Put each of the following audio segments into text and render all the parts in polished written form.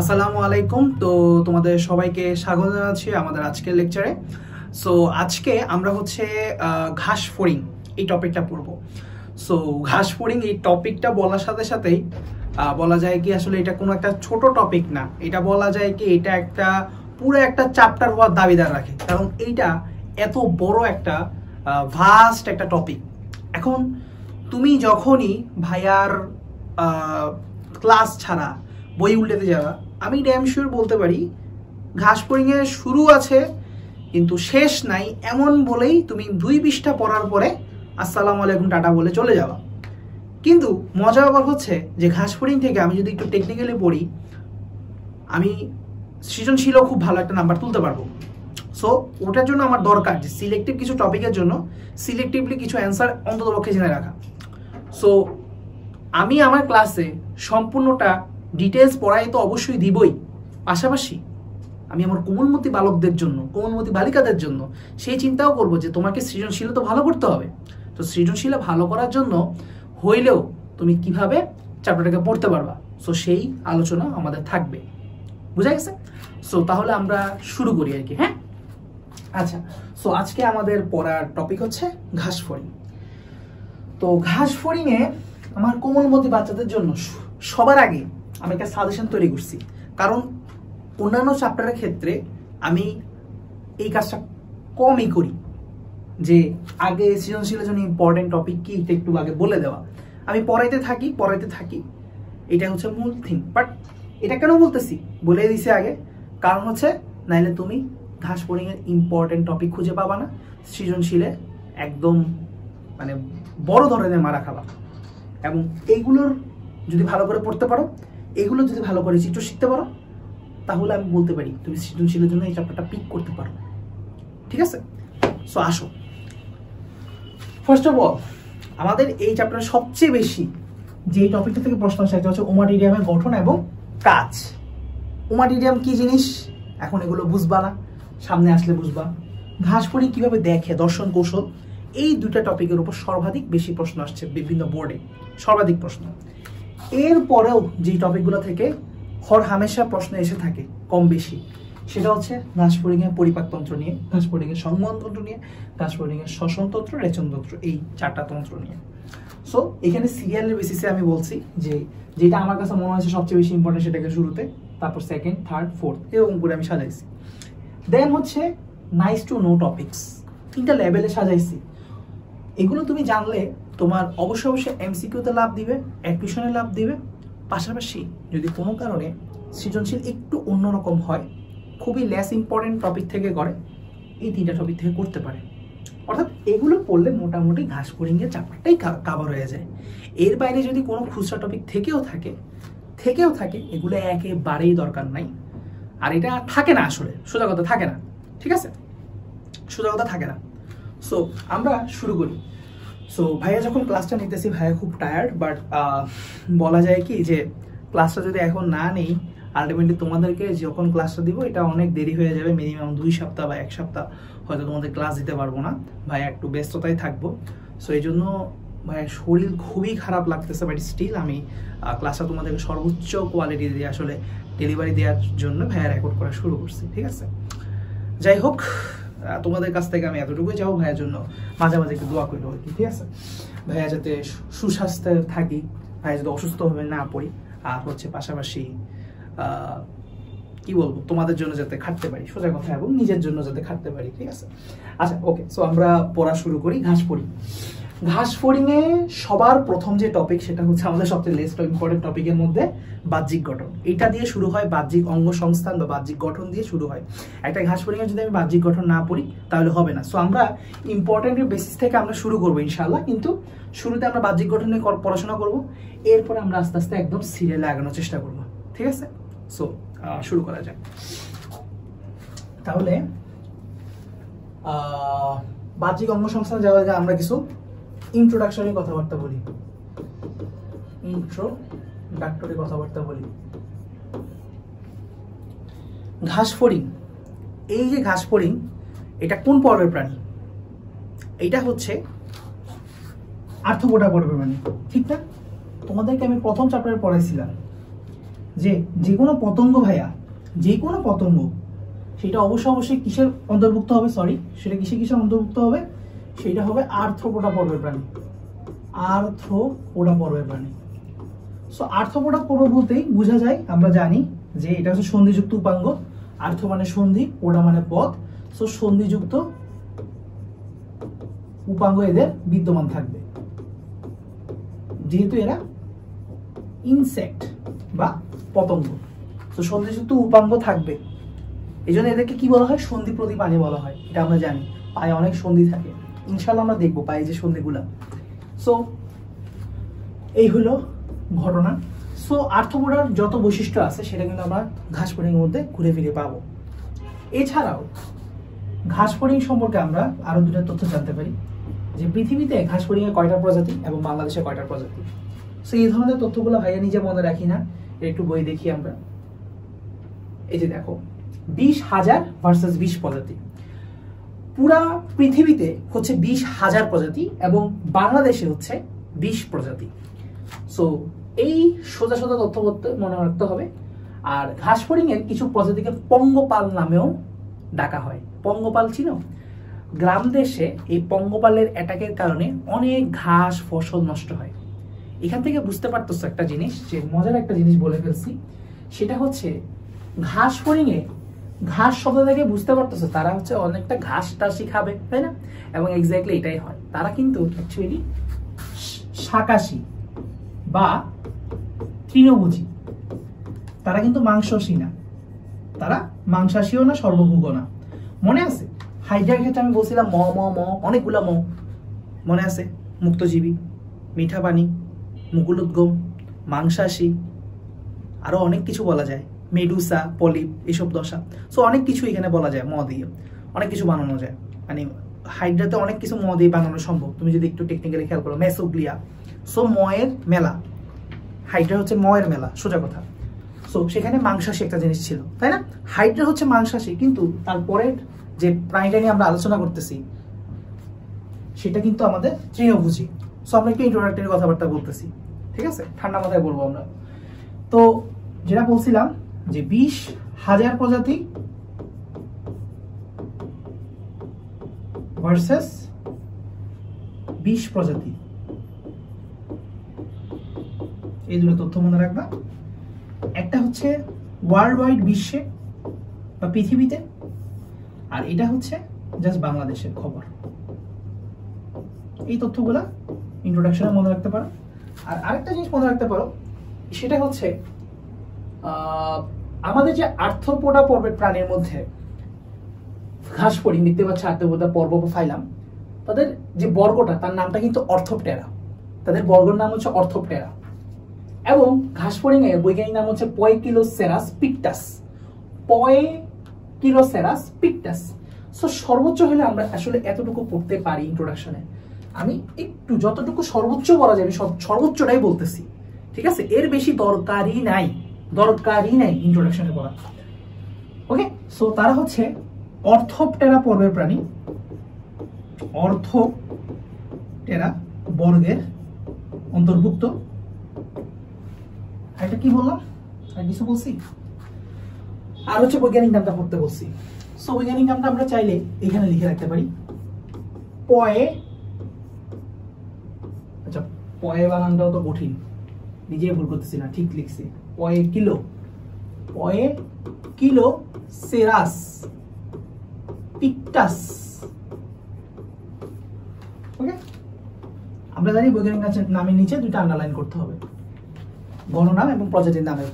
আসসালামু আলাইকুম। তো তোমাদের সবাইকে স্বাগত জানাচ্ছি আমাদের আজকের লেকচারে। সো আজকে আমরা হচ্ছে ঘাস ফড়িং এই টপিকটা পড়বো। সো ঘাস ফড়িং এই টপিকটা বলার সাথে সাথেই বলা যায় কি আসলে এটা কোনো একটা ছোট টপিক না, এটা বলা যায় কি এটা একটা পুরো একটা চ্যাপ্টার হওয়ার দাবিদার রাখে, কারণ এইটা এত বড় একটা ভাস্ট একটা টপিক। এখন তুমি যখনই ভাইয়ার ক্লাস ছাড়া বই উল্টেতে যাওয়া, আমি ড্যাম শিওর বলতে পারি ঘাস ফড়িংয়ের শুরু আছে কিন্তু শেষ নাই এমন বলেই তুমি 2 পৃষ্ঠা পড়ার পরে আসসালামু আলাইকুম টাটা বলে চলে যাওয়া। কিন্তু মজা ব্যাপার হচ্ছে যে ঘাস ফড়িং থেকে আমি যদি একটু টেকনিক্যালি পড়ি, আমি সৃজনশীলও খুব ভালো একটা নাম্বার তুলতে পারবো। সো ওটার জন্য আমার দরকার যে সিলেক্টিভ কিছু টপিকের জন্য সিলেক্টিভলি কিছু অ্যান্সার অন্ততপক্ষে জেনে রাখা। সো আমি আমার ক্লাসে সম্পূর্ণটা ডিটেলস পড়াই তো অবশ্যই দিবই, পাশাপাশি আমি আমার কোমলমতি বালকদের জন্য, কোমলমতি বালিকাদের জন্য সেই চিন্তাও করব যে তোমাকে সৃজনশীলতা ভালো করতে হবে। তো সৃজনশীল ভালো করার জন্য হইলেও তুমি কিভাবে চ্যাপ্টারটাকে পড়তে পারবা, সো সেই আলোচনা আমাদের থাকবে। বুঝা গেছে? সো তাহলে আমরা শুরু করি আর কি। হ্যাঁ, আচ্ছা। সো আজকে আমাদের পড়ার টপিক হচ্ছে ঘাস ফড়িং। তো ঘাস ফড়িংয়ে আমার কোমলমতি বাচ্চাদের জন্য সবার আগে আমি একটা সাজেশন তৈরি করছি, কারণ অন্যান্য চ্যাপ্টারের ক্ষেত্রে আমি এই কাজটা কমই করি, যে আগে সৃজনশীলের জন্য ইম্পর্টেন্ট টপিক কি একটু আগে বলে দেওয়া। আমি পড়াইতে থাকি, এটা হচ্ছে মূল থিং। বাট এটা কেন বলতেছি বলে দিছি আগে, কারণ হচ্ছে নাইলে তুমি ঘাস ফড়িংয়ের ইম্পর্টেন্ট টপিক খুঁজে পাবা না, সৃজনশীলে একদম মানে বড় ধরনের মারা খাবা। এবং এইগুলোর যদি ভালো করে পড়তে পারো, এগুলো যদি ভালো করে চিত্র শিখতে পারো, তাহলে আমি বলতে পারি তুমি সৃজনশীলের জন্য এই চ্যাপ্টারটা পিক করতে পারো। ঠিক আছে? সো আসো, ফার্স্ট অফ অল আমাদের এই চ্যাপ্টারে সবচেয়ে বেশি যে টপিকটা থেকে প্রশ্ন আসে হচ্ছে ওমাটিডিয়ামের গঠন এবং কাজ। ওমাটিডিয়াম কি জিনিস এখন এগুলো বুঝবা না, সামনে আসলে বুঝবা। ঘাস ফড়িং কিভাবে দেখে, দর্শন কৌশল, এই দুটা টপিকের উপর সর্বাধিক বেশি প্রশ্ন আসছে বিভিন্ন বোর্ডে, সর্বাধিক প্রশ্ন। এরপরেও যে টপিকগুলো থেকে হর হামেশা প্রশ্ন এসে থাকে কম বেশি, সেটা হচ্ছে ঘাস ফড়িংয়ের পরিপাকতন্ত্র নিয়ে, ঘাস ফড়িংয়ের সংবহনতন্ত্র নিয়ে, ঘাস ফড়িংয়ের শ্বসনতন্ত্র, রেচনতন্ত্র, এই 4টা তন্ত্র নিয়ে। সো এখানে সিরিয়ালের বেসিসে আমি বলছি যে যেটা আমার কাছে মনে হয়েছে সবচেয়ে বেশি ইম্পর্টেন্ট সেটাকে শুরুতে, তারপর সেকেন্ড, থার্ড, ফোর্থ এরকম করে আমি সাজাইছি। দেন হচ্ছে নাইস টু নো টপিকস, 3টা লেভেলে সাজাইছি। এগুলো তুমি জানলে তোমার অবশ্যই এমসিকিউতে লাভ দিবে, অ্যাডমিশনে লাভ দিবে, পাশাপাশি যদি কোনো কারণে সৃজনশীল একটু অন্যরকম হয়, খুবই লেস ইম্পর্টেন্ট টপিক থেকে করে, এই 3টা টপিক থেকে করতে পারে। অর্থাৎ এগুলো পড়লে মোটামুটি ঘাস ফড়িংয়ের চ্যাপ্টারটাই কাভার হয়ে যায়। এর বাইরে যদি কোনো খুচরা টপিক থেকেও থাকে এগুলো একেবারেই দরকার নাই। আর এটা থাকে না, আসলে সোজা কথা থাকে না। ঠিক আছে, সোজা কথা থাকে না। সো আমরা শুরু করি। সো ভাইয়া যখন ক্লাসটা নিতেছি, ভাইয়া খুব টায়ার্ড, বাট বলা যায় কি যে ক্লাসটা যদি এখন না নেই, আলটিমেটলি তোমাদেরকে যখন ক্লাসটা দিব এটা অনেক দেরি হয়ে যাবে, মিনিমাম 2 সপ্তাহ বা 1 সপ্তাহ হয়তো তোমাদের ক্লাস দিতে পারবো না। ভাইয়া একটু ব্যস্ততায় থাকবো। সো এই জন্য ভাইয়া শরীর খুবই খারাপ লাগতেছে, বাট স্টিল আমি ক্লাসটা তোমাদেরকে সর্বোচ্চ কোয়ালিটি দিয়ে আসলে ডেলিভারি দেওয়ার জন্য ভাইয়া রেকর্ড করা শুরু করছি। ঠিক আছে, যাই হোক, তোমাদের কাছ থেকে আমি এতটুকুই চাও, ভাইয়ের জন্য মাঝে মাঝে একটু দোয়া করলো আর কি। ঠিক আছে, ভাইয়া যাতে সুস্বাস্থ্যে থাকি, ভাইয়া যাতে অসুস্থভাবে না পড়ি, আর হচ্ছে পাশাপাশি কি বলবো, তোমাদের জন্য যাতে খাটতে পারি, সোজা কথা, এবং নিজের জন্য যাতে খাটতে পারি। ঠিক আছে, আচ্ছা ওকে। সো আমরা পড়া শুরু করি। ঘাস ফড়িং। ঘাস ফড়িংয়ে সবার প্রথম যে টপিক সেটা হচ্ছে আমাদের সবচেয়ে লেস্ট ইম্পর্টেন্ট টপিকের মধ্যে বাহ্যিক গঠন। এটা দিয়ে শুরু হয়, বাহ্যিক অঙ্গ সংস্থান বা বাহ্যিক গঠন দিয়ে শুরু হয়। একটা ঘাস ফড়িংয়ে যদি আমি বাহ্যিক গঠন না পড়ি তাহলে হবে না। সো আমরা ইম্পর্টেন্টের বেসিস থেকে আমরা শুরু করবো ইনশাআল্লাহ, কিন্তু শুরুতে আমরা বাহ্যিক গঠন নিয়ে পড়াশোনা করবো, এরপরে আমরা আস্তে আস্তে একদম সিরিয়ালে আগানোর চেষ্টা করবো। ঠিক আছে, সো শুরু করা যাক। তাহলে বাহ্যিক অঙ্গ সংস্থান যাওয়ার আগে আমরা কিছু ইন্ট্রোডাক্টরি কথাবার্তা বলি। ঘাস ফড়িং, এই যে ঘাস ফড়িং, এটা কোন পর্বের প্রাণী? এটা হচ্ছে আর্থ্রোপোডা পর্বের প্রাণী। ঠিক না? তোমাদেরকে আমি প্রথম চ্যাপ্টারে পড়াইছিলাম যে যে কোনো পতঙ্গ ভাইয়া, যে কোনো পতঙ্গ সেটা অবশ্যই কিসের অন্তর্ভুক্ত হবে, সরি সেটা কিসের অন্তর্ভুক্ত হবে, সেটা হবে আর্থ্রোপোডা পর্বের প্রাণী, আর্থ্রোপোডা পর্বের প্রাণী। সো আর্থ্রোপোডা পর্ব বলতেই বোঝা যায়, আমরা জানি যে এটা হচ্ছে সন্ধিযুক্ত উপাঙ্গ, আর্থ মানে সন্ধি, পোডা মানে পথ, সো সন্ধিযুক্ত উপাঙ্গ এদের বিদ্যমান থাকবে, যেহেতু এরা ইনসেক্ট বা পতঙ্গ। তো সন্ধিযুক্ত উপাঙ্গ থাকবে, এই জন্য এদেরকে কি বলা হয়, সন্ধিপ্রতি প্রাণী বলা হয়। এটা আমরা জানি, পায়ে অনেক সন্ধি থাকে, ইনশাল্লাহ আমরা দেখবো পায়ে যে সন্ধিগুলা। সো এই হলো ঘটনা। সো আর্থ্রোপোডার যত বৈশিষ্ট্য আছে সেটা কিন্তু আমরা ঘাস ফড়িং এর মধ্যে ঘুরে ফিরে পাবো। এছাড়াও ঘাস ফড়িং সম্পর্কে আমরা আরো দুটো তথ্য জানতে পারি, যে পৃথিবীতে ঘাস ফড়িং এর কয়টা প্রজাতি এবং বাংলাদেশে কয়টা প্রজাতি। সো এই ধরনের তথ্যগুলো ভাইয়া নিজে মনে রাখি না, একটু বই দেখি আমরা। এই যে দেখো 20,000 ভার্সেস 20 প্রজাতি, পুরা পৃথিবীতে হচ্ছে 20,000 প্রজাতি এবং বাংলাদেশে হচ্ছে 20 প্রজাতি। সো এই সোজা সোজা তথ্য মনে রাখতে হবে। আর ঘাস ফড়িং এর কিছু প্রজাতিকে পঙ্গপাল নামেও ডাকা হয়। পঙ্গপাল চিনো? গ্রাম দেশে এই পঙ্গপালের অ্যাটাকের কারণে অনেক ঘাস ফসল নষ্ট হয়। এখান থেকে বুঝতে পারতেছো একটা জিনিস, যে মজার একটা জিনিস বলে ফেলছি, সেটা হচ্ছে ঘাস ফড়িং এ, ঘাস শব্দ থেকে বুঝতে পারতেছো তারা হচ্ছে অনেকটা ঘাস টাসই খাবে, তাই না? এবং এক্স্যাক্টলি এটাই হয়, তারা কিন্তু অ্যাকচুয়ালি শাকাশী বা তৃণভোজী, তারা কিন্তু মাংসাশী না, তারা মাংসাশীও না, সর্বভুগও না। মনে আছে হাইড্রার ক্ষেত্রে আমি বলছিলাম ম ম ম অনেকগুলা ম, মনে আছে? মুক্তজীবী, মিঠা পানি, মুকুলোদ্গম, মাংসাশী, আরো অনেক কিছু বলা যায়, মেডুসা, পলিপ, এসব দশা। সো অনেক কিছু এখানে বলা যায়, ম দিয়ে অনেক কিছু বানানো যায়, মানে হাইড্রাতে অনেক কিছু ম দিয়ে বানানো সম্ভব, তুমি যদি একটু টেকনিক্যালি খেয়াল করো। মেসোগ্লিয়া, সো ময়ের মেলা, হাইড্রা হচ্ছে ময়ের মেলা, সোজা কথা। সো সেখানে মাংসাশী একটা জিনিস ছিল, তাই না? হাইড্রা হচ্ছে মাংসাশী, কিন্তু তারপরের যে প্রাণীটা নিয়ে আমরা আলোচনা করতেছি সেটা কিন্তু আমাদের তৃণভোজী। সো আমরা একটু ইন্ট্রোডাক্টরি কথাবার্তা বলতেছি, ঠিক আছে? ঠান্ডা মাথায় বলবো আমরা। তো যেটা বলছিলাম যে 20,000 প্রজাতি ভার্সেস 20 প্রজাতি, এই দুটো তথ্য মনে রাখবা। একটা হচ্ছে ওয়ার্ল্ড ওয়াইড, বিশ্বে বা পৃথিবীতে, আর এটা হচ্ছে জাস্ট বাংলাদেশের খবর। এই তথ্যগুলা ইন্ট্রোডাকশনে মনে রাখতে পারো। আর আরেকটা জিনিস মনে রাখতে পারো, সেটা হচ্ছে আমাদের যে আর্থ্রোপোডা পর্বের প্রাণীর মধ্যে ঘাস ফড়িং দেখতে পাচ্ছি, আর্থ্রোপোডা পর্ব ফাইলাম, তাদের যে বর্গটা, তার নামটা কিন্তু অর্থোপটেরা, তাদের বর্গের নাম হচ্ছে অর্থোপটেরা। এবং ঘাস ফড়িং এর বৈজ্ঞানিক নাম হচ্ছে পয়কিলোসেরাস পিকটাস, পয়কিলোসেরাস পিকটাস। সো সর্বোচ্চ হলে আমরা আসলে এতটুকু পড়তে পারি ইন্ট্রোডাকশনে। আমি একটু যতটুকু সর্বোচ্চ বলা যায় আমি সর্বোচ্চটাই বলতেছি, ঠিক আছে? এর বেশি দরকারই নাই ইন্ট্রোডাকশনে পড়া। ওকে, সো তারা হচ্ছে অর্থোপটেরা পর্বের প্রাণী, অর্থোপটেরা বর্গের অন্তর্ভুক্ত। এটা কি বললাম, আর কিছু বলছি? আর হচ্ছে বৈজ্ঞানিক নামটা পড়তে বলছি। সো বৈজ্ঞানিক নামটা আমরা চাইলে এখানে লিখে রাখতে পারি, পয়ে, আচ্ছা পয়ে বানানটাও তো কঠিন, নিজে ভুল করতেছি না, ঠিক লিখছি, পয়কিলোসেরাস পিকটাস। ওকে, আমরা জানি বৈজ্ঞানিক নামের নিচে দুইটা আন্ডারলাইন করতে হবে, গণনাম এবং প্রজাতির নামের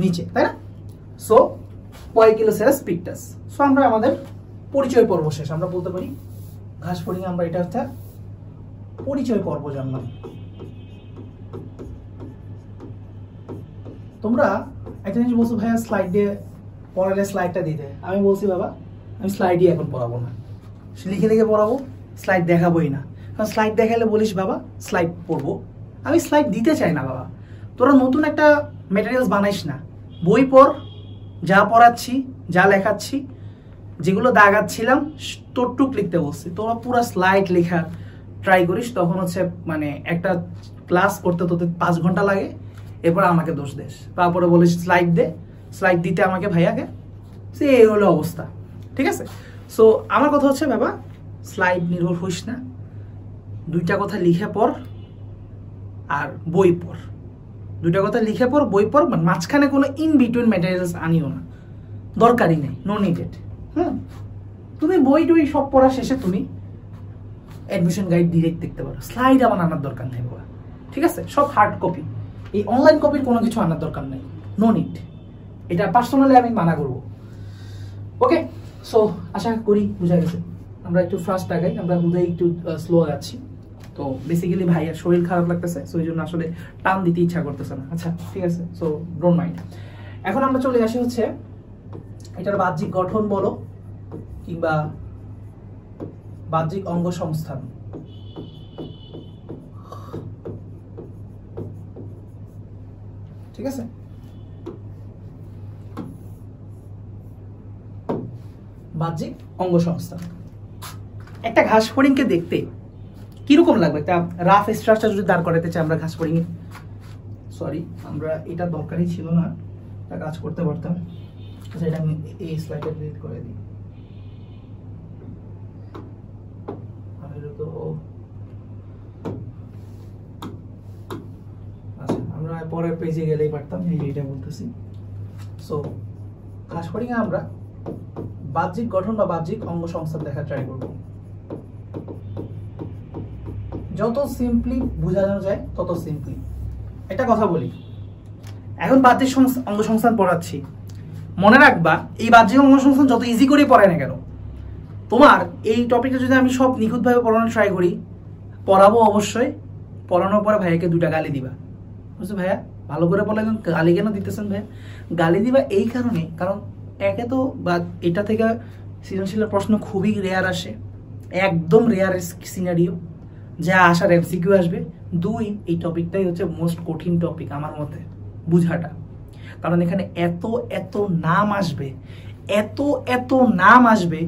নিচে, তাই না? সো পয়কিলোসেরাস পিকটাস। সো আমরা আমাদের পরিচয় পর্ব শেষ, আমরা বলতে পারি ঘাস ফড়িং আমরা এটা হচ্ছে পরিচয় পর্ব জানলাম। তোমরা একটা জিনিস বলছো ভাইয়া স্লাইড দিয়ে পড়ালে স্লাইডটা দিতে, আমি বলছি বাবা আমি স্লাইডই এখন পড়াবো না, লিখে লিখে পড়াবো, স্লাইড দেখাবোই না। কারণ স্লাইড দেখালে বলিস বাবা স্লাইড পড়বো, আমি স্লাইড দিতে চাই না বাবা। তোরা নতুন একটা ম্যাটেরিয়ালস বানাইস না, বই পড়, যা পড়াচ্ছি যা লেখাচ্ছি, যেগুলো দাগাচ্ছিলাম তোরটুক লিখতে বলছি, তোরা পুরো স্লাইড লেখা ট্রাই করিস, তখন হচ্ছে মানে একটা ক্লাস করতে তোদের 5 ঘন্টা লাগে, এরপর আমাকে দোষ দেশ, তারপরে বলিস স্লাইড দে, স্লাইড দিতে আমাকে ভাইয়াকে, সে এই হলো অবস্থা। ঠিক আছে, সো আমার কথা হচ্ছে বাবা স্লাইড নির্ভর হইস না, দুইটা কথা লিখে পড় আর বই পড়, দুইটা কথা লিখে পড় বই পড়, মাঝখানে কোনো ইন বিটুইন ম্যাটেরিয়ালস আনিও না, দরকারই নেই, নো নিডেড। তুমি বই টই সব পড়া শেষে তুমি অ্যাডমিশন গাইড ডিরেক্ট দেখতে পারো, স্লাইড আমার আনার দরকার নেই বাবা। ঠিক আছে, সব হার্ড কপি, এই অনলাইন কপির কোনো কিছু আনার দরকার নেই, নো নিড। এটা পার্সোনালি আমি মানা করবো। ওকে, সো আশা করি বুঝা গেছে। আমরা একটু ফাস্ট আগাই, আমরা হুদাই একটু স্লো আগাচ্ছি। তো বেসিক্যালি ভাইয়ার শরীর খারাপ লাগতেছে, সো এই জন্য আসলে টান দিতে ইচ্ছা করতেছে না। আচ্ছা ঠিক আছে, সো ডোন্ট মাইন্ড। এখন আমরা চলে আসি হচ্ছে এটার বাহ্যিক গঠন বলো কিংবা বাহ্যিক অঙ্গ সংস্থান। ঠিক আছে, বাহ্যিক অঙ্গ সংস্থান। একটা ঘাস ফড়িংকে দেখতে কিরকম লাগবে? একটা রাফ স্ট্রাকচার যদি দাঁড় করাতে চাই আমরা ঘাস ফড়িং, সরি আমরা এটা দরকারই ছিল না, একটা কাজ করতে পারতাম। আচ্ছা এটা আমি এই স্লাইডে ডিলিট করে দিই, তো আচ্ছা আমরা পরের পেজে গেলেই পারতাম, এইটা বলতেছি। সো ঘাস ফড়িং এ আমরা বাহ্যিক গঠন বা বাহ্যিক অঙ্গ সংস্থান দেখা ট্রাই করব, যত সিম্পলি বোঝানো যায় তত সিম্পলি। একটা কথা বলি, এখন বাহ্যিক অঙ্গ সংস্থান পড়াচ্ছি, মনে রাখবা এই বাহ্যিক অঙ্গ সংস্থান যত ইজি করে পড়ায় না কেন, তোমার এই টপিকটা যদি আমি সব নিখুঁতভাবে পড়ানোর ট্রাই করি, পড়াবো অবশ্যই, পড়ানোর পরে ভাইয়াকে দুটা গালি দিবা। বুঝছো ভাইয়া ভালো করে বলে, গালি কেন দিতেছেন ভাইয়া? গালি দিবা এই কারণে, কারণ একে তো বা এটা থেকে সৃজনশীলের প্রশ্ন খুবই রেয়ার আসে, একদম রেয়ার সিনারিও, যা আসার এমসিকিউ আসবে। দুই, এই টপিকটাই হচ্ছে মোস্ট কঠিন টপিক আমার মতে বুঝাটা, কারণ এখানে এত এত নাম আসবে, এত এত নাম আসবে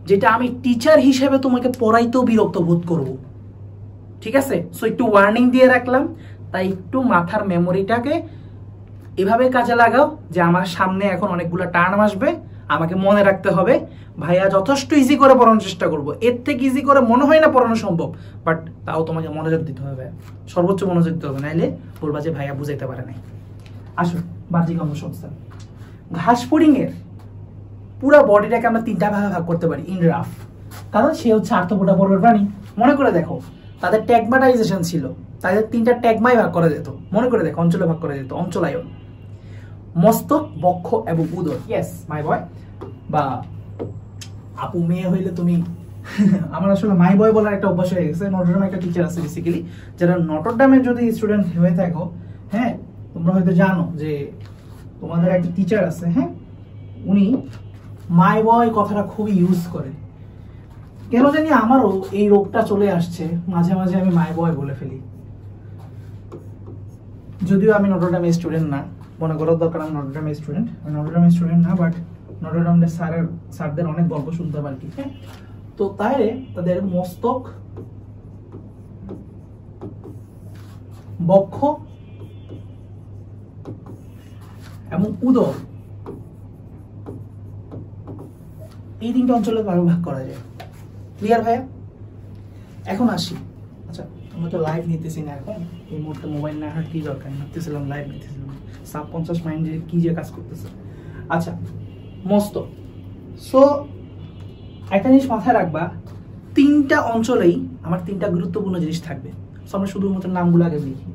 যেটা আমি টিচার হিসেবে তোমাকে পড়াইতেও বিরক্ত বোধ করব। ঠিক আছে, সো একটু ওয়ার্নিং দিয়ে রাখলাম, তাই একটু মাথার মেমোরিটাকে এভাবে কাজে লাগাও যে আমার সামনে এখন অনেকগুলো টার্ম আসবে, আমাকে মনে রাখতে হবে। ভাইয়া যথেষ্ট ইজি করে পড়ানোর চেষ্টা করবো, এর থেকে ইজি করে মনে হয় না পড়ানো সম্ভব, বাট তাও তোমাকে মনোযোগ দিতে হবে, সর্বোচ্চ মনোযোগ দিতে হবে, নাইলে বলবা যে ভাইয়া বুঝাইতে পারে নাই। আসুন বাহ্যিক অঙ্গ সংস্থান। ঘাস ফড়িং এর পুরো বডিটাকে আমরা তিনটা ভাগে ভাগ করতে পারি ইন রাফ, কারণ সে হচ্ছে আর্থ্রোপোডা পর্বের প্রাণী। মনে করে দেখো তাদের ট্যাগমাটাইজেশন ছিল, তাদের তিনটা ট্যাগমাই ভাগ করা যেত, মনে করে দেখো অঞ্চলে ভাগ করা যেত, অঞ্চলায়ন, মস্তক, বক্ষ এবং উদর। ইয়েস মাই বয়, বা আপু মেয়ে হইলে তুমি আমার আসলে মাই বয় বলার একটা অভ্যাস হয়ে গেছে। নটরডামে একটা টিচার আছে বেসিক্যালি, যারা নটরডামের যদি স্টুডেন্ট হয়ে থাকো, হ্যাঁ তোমরা হয়তো জানো যে তোমাদের একটা টিচার আছে, হ্যাঁ উনি মাই বয় কথাটা খুবই ইউজ করে। কেন জানি আমারও এই রোগটা চলে আসছে, মাঝে মাঝে আমি মাই বয় বলে ফেলি, যদিও আমি নটরডামের স্টুডেন্ট না, মনে করার দরকার আমি নটরডামের স্টুডেন্ট, আমি নটরডামের স্টুডেন্ট না, বাট নটরডামের স্যারদের অনেক গল্প শুনতে পারি। হ্যাঁ, তো তাইলে তাদের মস্তক, বক্ষ এবং উদর, এই তিনটা অঞ্চলে ভাগ করা যায়। ক্লিয়ার ভাইয়া? এখন আসি, আচ্ছা আমরা তো লাইভ নিতেছি না এখন, এই মুহূর্তে মোবাইল না কি দরকার, ভাবতেছিলাম লাইভ নিতেছিলাম, সাবকনসিয়াস মাইন্ড যে কি যে কাজ করতেছে। আচ্ছা মস্তক, সো একটা জিনিস মাথায় রাখবা, তিনটা অঞ্চলেই আমার তিনটা গুরুত্বপূর্ণ জিনিস থাকবে। সো আমরা শুধুমাত্র নামগুলো আগে লিখি,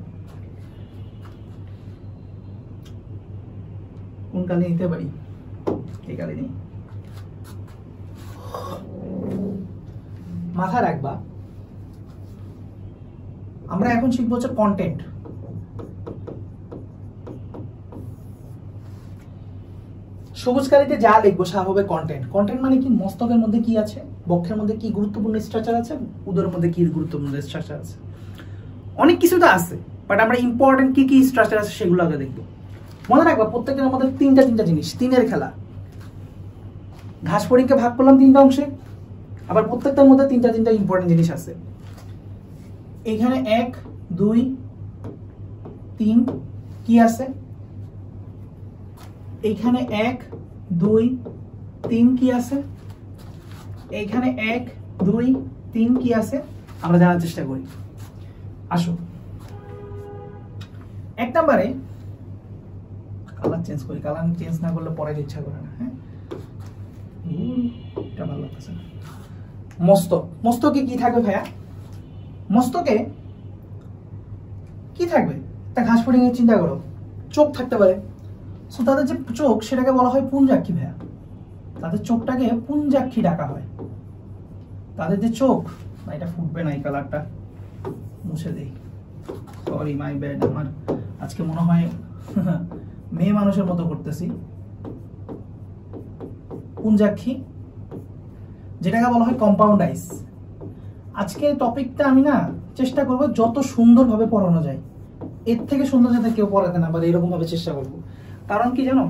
কোন কালে নিতে পারি, এই কালে নেই। মাথায় রাখবা আমরা এখন শিখবো হচ্ছে কন্টেন্ট। সবুজ কালিতে যা লিখবো সা হবে কন্টেন্ট। কন্টেন্ট মানে কি? মস্তকের মধ্যে কি আছে, বক্ষের মধ্যে কি গুরুত্বপূর্ণ স্ট্রাকচার আছে, উদরের মধ্যে কি গুরুত্বপূর্ণ স্ট্রাকচার আছে, অনেক কিছু তো আছে, বাট আমরা ইম্পর্টেন্ট কি কি স্ট্রাকচার আছে সেগুলো আগে দেখবো। মনে রাখবা প্রত্যেকের আমাদের তিনটা জিনিস, তিনের খেলা। ঘাস ফড়িংকে ভাগ করলাম তিনটা অংশে, আবার প্রত্যেকটার মধ্যে তিনটা ইম্পর্টেন্ট জিনিস আছে। এখানে 1 2 3 কি আছে, এইখানে 1 2 3 কি আছে, এইখানে 1 2 3 কি আছে, আমরা জানার চেষ্টা করি। আসো 1 নম্বরে কালার চেঞ্জ করি, কালার চেঞ্জ না করলে পরে ইচ্ছা করে না। হ্যাঁ, এটা ভালো লাগছে না। মস্তক, মস্তকে কি থাকবে ভাইয়া? মস্তকে কি থাকবে? একটা ঘাস ফড়িং এর চিন্তা করো, চোখ থাকতে পারে। সো তাদের যে চোখ সেটাকে বলা হয় পুঞ্জাক্ষী ভাইয়া, তাদের চোখটাকে পুঞ্জাক্ষী ডাকা হয়। তাদের যে চোখ, না এটা ফুটবে না, এই কালারটা মুছে দেই, সরি মাই ব্যাড। আমার আজকে মনে হয় মেয়ে মানুষের মতো করতেছি। পুঞ্জাক্ষী, যেটাকে বলা হয় কম্পাউন্ড আইস। আজকে টপিকটা আমি না চেষ্টা করব যত সুন্দরভাবে পড়ানো যায়, এর থেকে সুন্দর যাতে কেউ পড়াতে না পারে এরকম ভাবে চেষ্টা করব। কারণ কি জানো,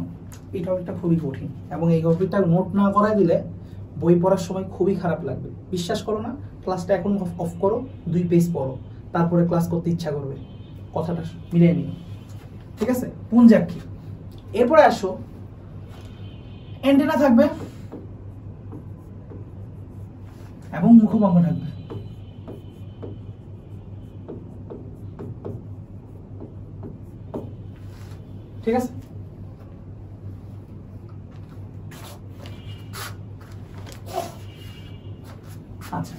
এই টপিকটা খুবই কঠিন এবং এই টপিকটা নোট না করায় দিলে বই পড়ার সময় খুবই খারাপ লাগবে। বিশ্বাস করো না, ক্লাসটা এখন অফ করো, 2 পেজ পড়ো, তারপরে ক্লাস করতে ইচ্ছা করবে। কথাটা মিলিয়ে নিও, ঠিক আছে? পুঞ্জাক্ষী। এরপরে আসো, অ্যান্টেনা থাকবে এবং মুখভঙ্গ থাকবে। ঠিক আছে? আচ্ছা,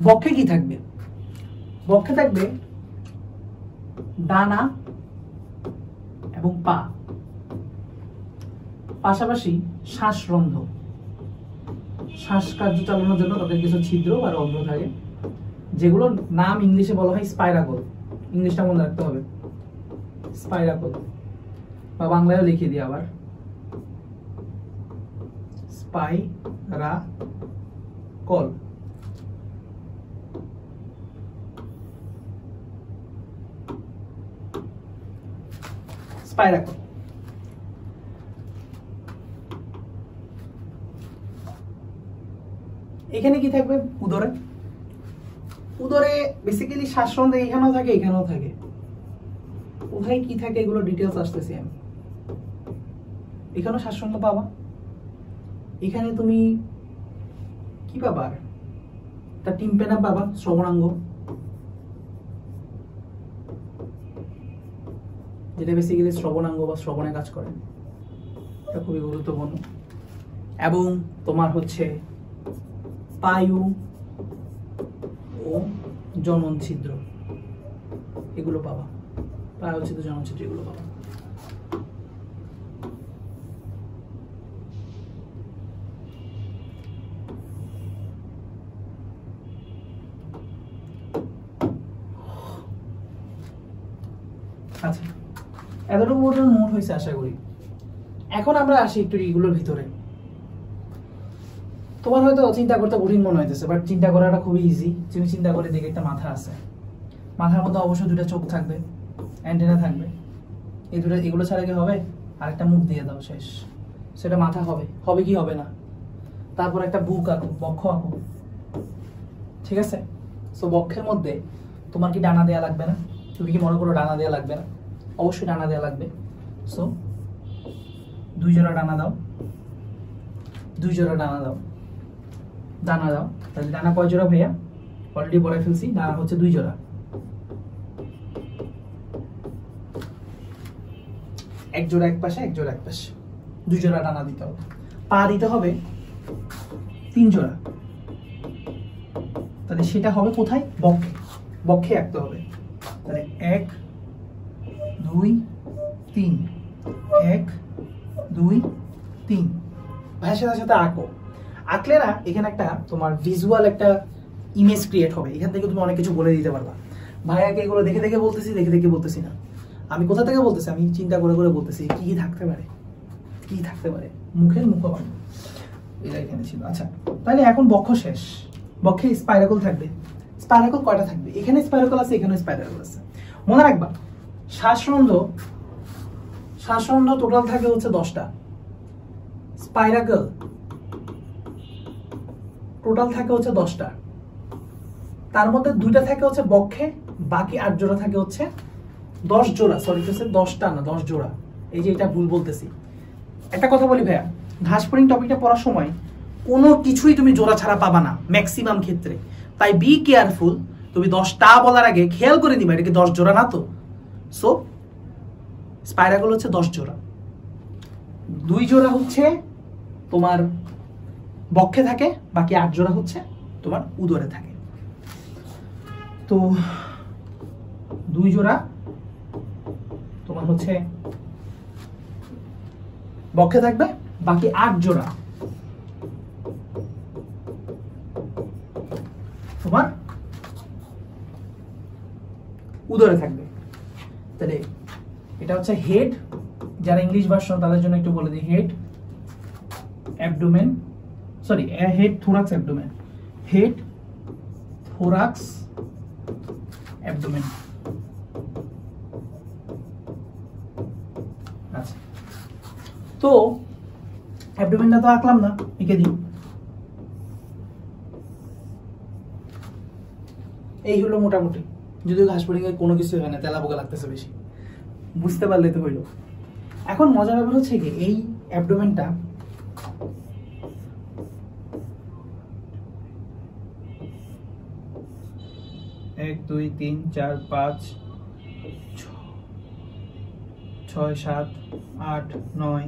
বক্ষে কি থাকবে? বক্ষে থাকবে ডানা এবং পা, পাশাপাশি শ্বাসরন্ধ্র। শ্বাসকার্য চালানোর জন্য তাদের কিছু ছিদ্র বা রন্ধ্র থাকে, যেগুলোর নাম ইংলিশে বলা হয় স্পাইরাকল। ইংলিশটা মনে রাখতে হবে, স্পাইরাকল, বা বাংলায়ও লিখে দিই আবার, স্পাইরাকল। স্পাইরাকল। এখানে কি থাকবে? উদরে। উদরে বেসিক্যালি শ্বাসরন্ধ্র এখানেও থাকে, এখানেও থাকে। কোথায় কি থাকে এগুলো ডিটেলস আসতেছি আমি। এখানেও শ্বাসরন্ধ্র পাবা। এখানে তুমি কি পাবা? তা টিম্পেনা পাবা, শ্রবণাঙ্গ, যেটা বেসিক্যালি শ্রবণাঙ্গ বা শ্রবণে কাজ করে। এটা খুবই গুরুত্বপূর্ণ। এবং তোমার হচ্ছে পায়ু ও জনন ছিদ্র, এগুলো পাবা। পায়ু ছিদ্র, জনন ছিদ্র এগুলো পাবা। আচ্ছা, এতটুকু পর্যন্ত নোট হয়েছে আশা করি। এখন আমরা আসি একটু এগুলোর ভিতরে। তোমার হয়তো চিন্তা করতে কঠিন মনে হইতেছে, বাট চিন্তা করাটা খুবই ইজি। তুমি চিন্তা করে দেখে একটা মাথা আছে, মাথার মধ্যে অবশ্যই 2টা চোখ থাকবে, অ্যান্টেনা থাকবে। এই 2টা, এগুলো ছাড়া কি হবে? আর একটা মুখ দিয়ে দাও, শেষ। সেটা মাথা হবে, হবে কি হবে না? তারপর একটা বুক আঁকো, বক্ষ আঁকো, ঠিক আছে? সো বক্ষের মধ্যে তোমার কি ডানা দেয়া লাগবে না? তুমি কি মনে করো ডানা দেয়া লাগবে না? অবশ্যই ডানা দেয়া লাগবে। সো 2 জোড়া ডানা দাও, 2 জোড়া ডানা দাও, ডানা দাও। তাহলে ডানা কয় জোড়া ভাইয়া? অলরেডি বলে ফেলছি, ডানা হচ্ছে 2 জোড়া। এক জোড়া এক পাশে, এক জোড়া এক পাশে, 2 জোড়া ডানা দিতে হবে। পা দিতে হবে 3 জোড়া। তাহলে সেটা হবে কোথায়? বক্ষে। বক্ষে আঁকতে হবে। তাহলে 1 2 3, 1 2 3। ভাইয়ের সাথে সাথে আঁকো। আঁকলে না এখানে একটা তোমার ভিজুয়াল একটা ইমেজ ক্রিয়েট হবে। এখান থেকে তুমি অনেক কিছু বলে দিতে পারবা। ভাইয়াকে এগুলো দেখে দেখে বলতেছি, দেখে দেখে বলতেছি না। আমি কোথা থেকে বলতেছি? আমি চিন্তা করে করে বলতেছি কি কি থাকতে পারে, কি থাকতে পারে। মুখের মুখবন্ধ এটা এখানে ছিল। আচ্ছা, তাহলে এখন বক্ষ শেষ। বক্ষে স্পাইরাকল থাকবে। স্পাইরাকল কয়টা থাকবে? এখানে স্পাইরাকল আছে, এখানে স্পাইরাকল আছে। মনে রাখবা, শ্বাসরন্ধ্র শ্বাসরন্ধ্র টোটাল থাকে হচ্ছে 10টা, স্পাইরাকল টোটাল থাকে হচ্ছে 10টা, তার মধ্যে 2টা থাকে হচ্ছে বক্ষে, বাকি 8 জোড়া থাকে হচ্ছে 10 জোড়া, সরি 10টা না 10 জোড়া, এই যে এটা ভুল বলতেছি। একটা কথা বলি ভাইয়া, ঘাস ফড়িং টপিকটা পড়ার সময় কোনো কিছুই তুমি জোড়া ছাড়া পাবা না ম্যাক্সিমাম ক্ষেত্রে, তাই বি কেয়ারফুল। তুমি 10টা বলার আগে খেয়াল করে নিবা এটা কি 10 জোড়া না তো। সো স্পাইরাকল হচ্ছে 10 জোড়া, 2 জোড়া হচ্ছে তোমার বক্ষে থাকে, বাকি 8 জোড়া হচ্ছে তোমার উদরে থাকে। তো 2 জোড়া তোমার হচ্ছে বক্ষে থাকবে, বাকি 8 জোড়া তোমার উদরে থাকবে। তাহলে এটা হচ্ছে হেড, যারা ইংলিশ ভার্সন তাদের জন্য একটু বলে দিই, head abdomen, sorry head thorax abdomen, head thorax abdomen. আচ্ছা, তো অ্যাবডোমেনটা তো আঁকলাম না, এঁকে দিই। এই হলো মোটামুটি, যদিও ঘাস ফড়িং এর কোনো কিছু হয় না, তেলা পোকা লাগতেছে বেশি, বুঝতে পারলে তো হইলো। এখন মজার ব্যাপার হচ্ছে কি, এই অ্যাবডোমেনটা এক দুই তিন চার পাঁচ ছয় সাত আট নয়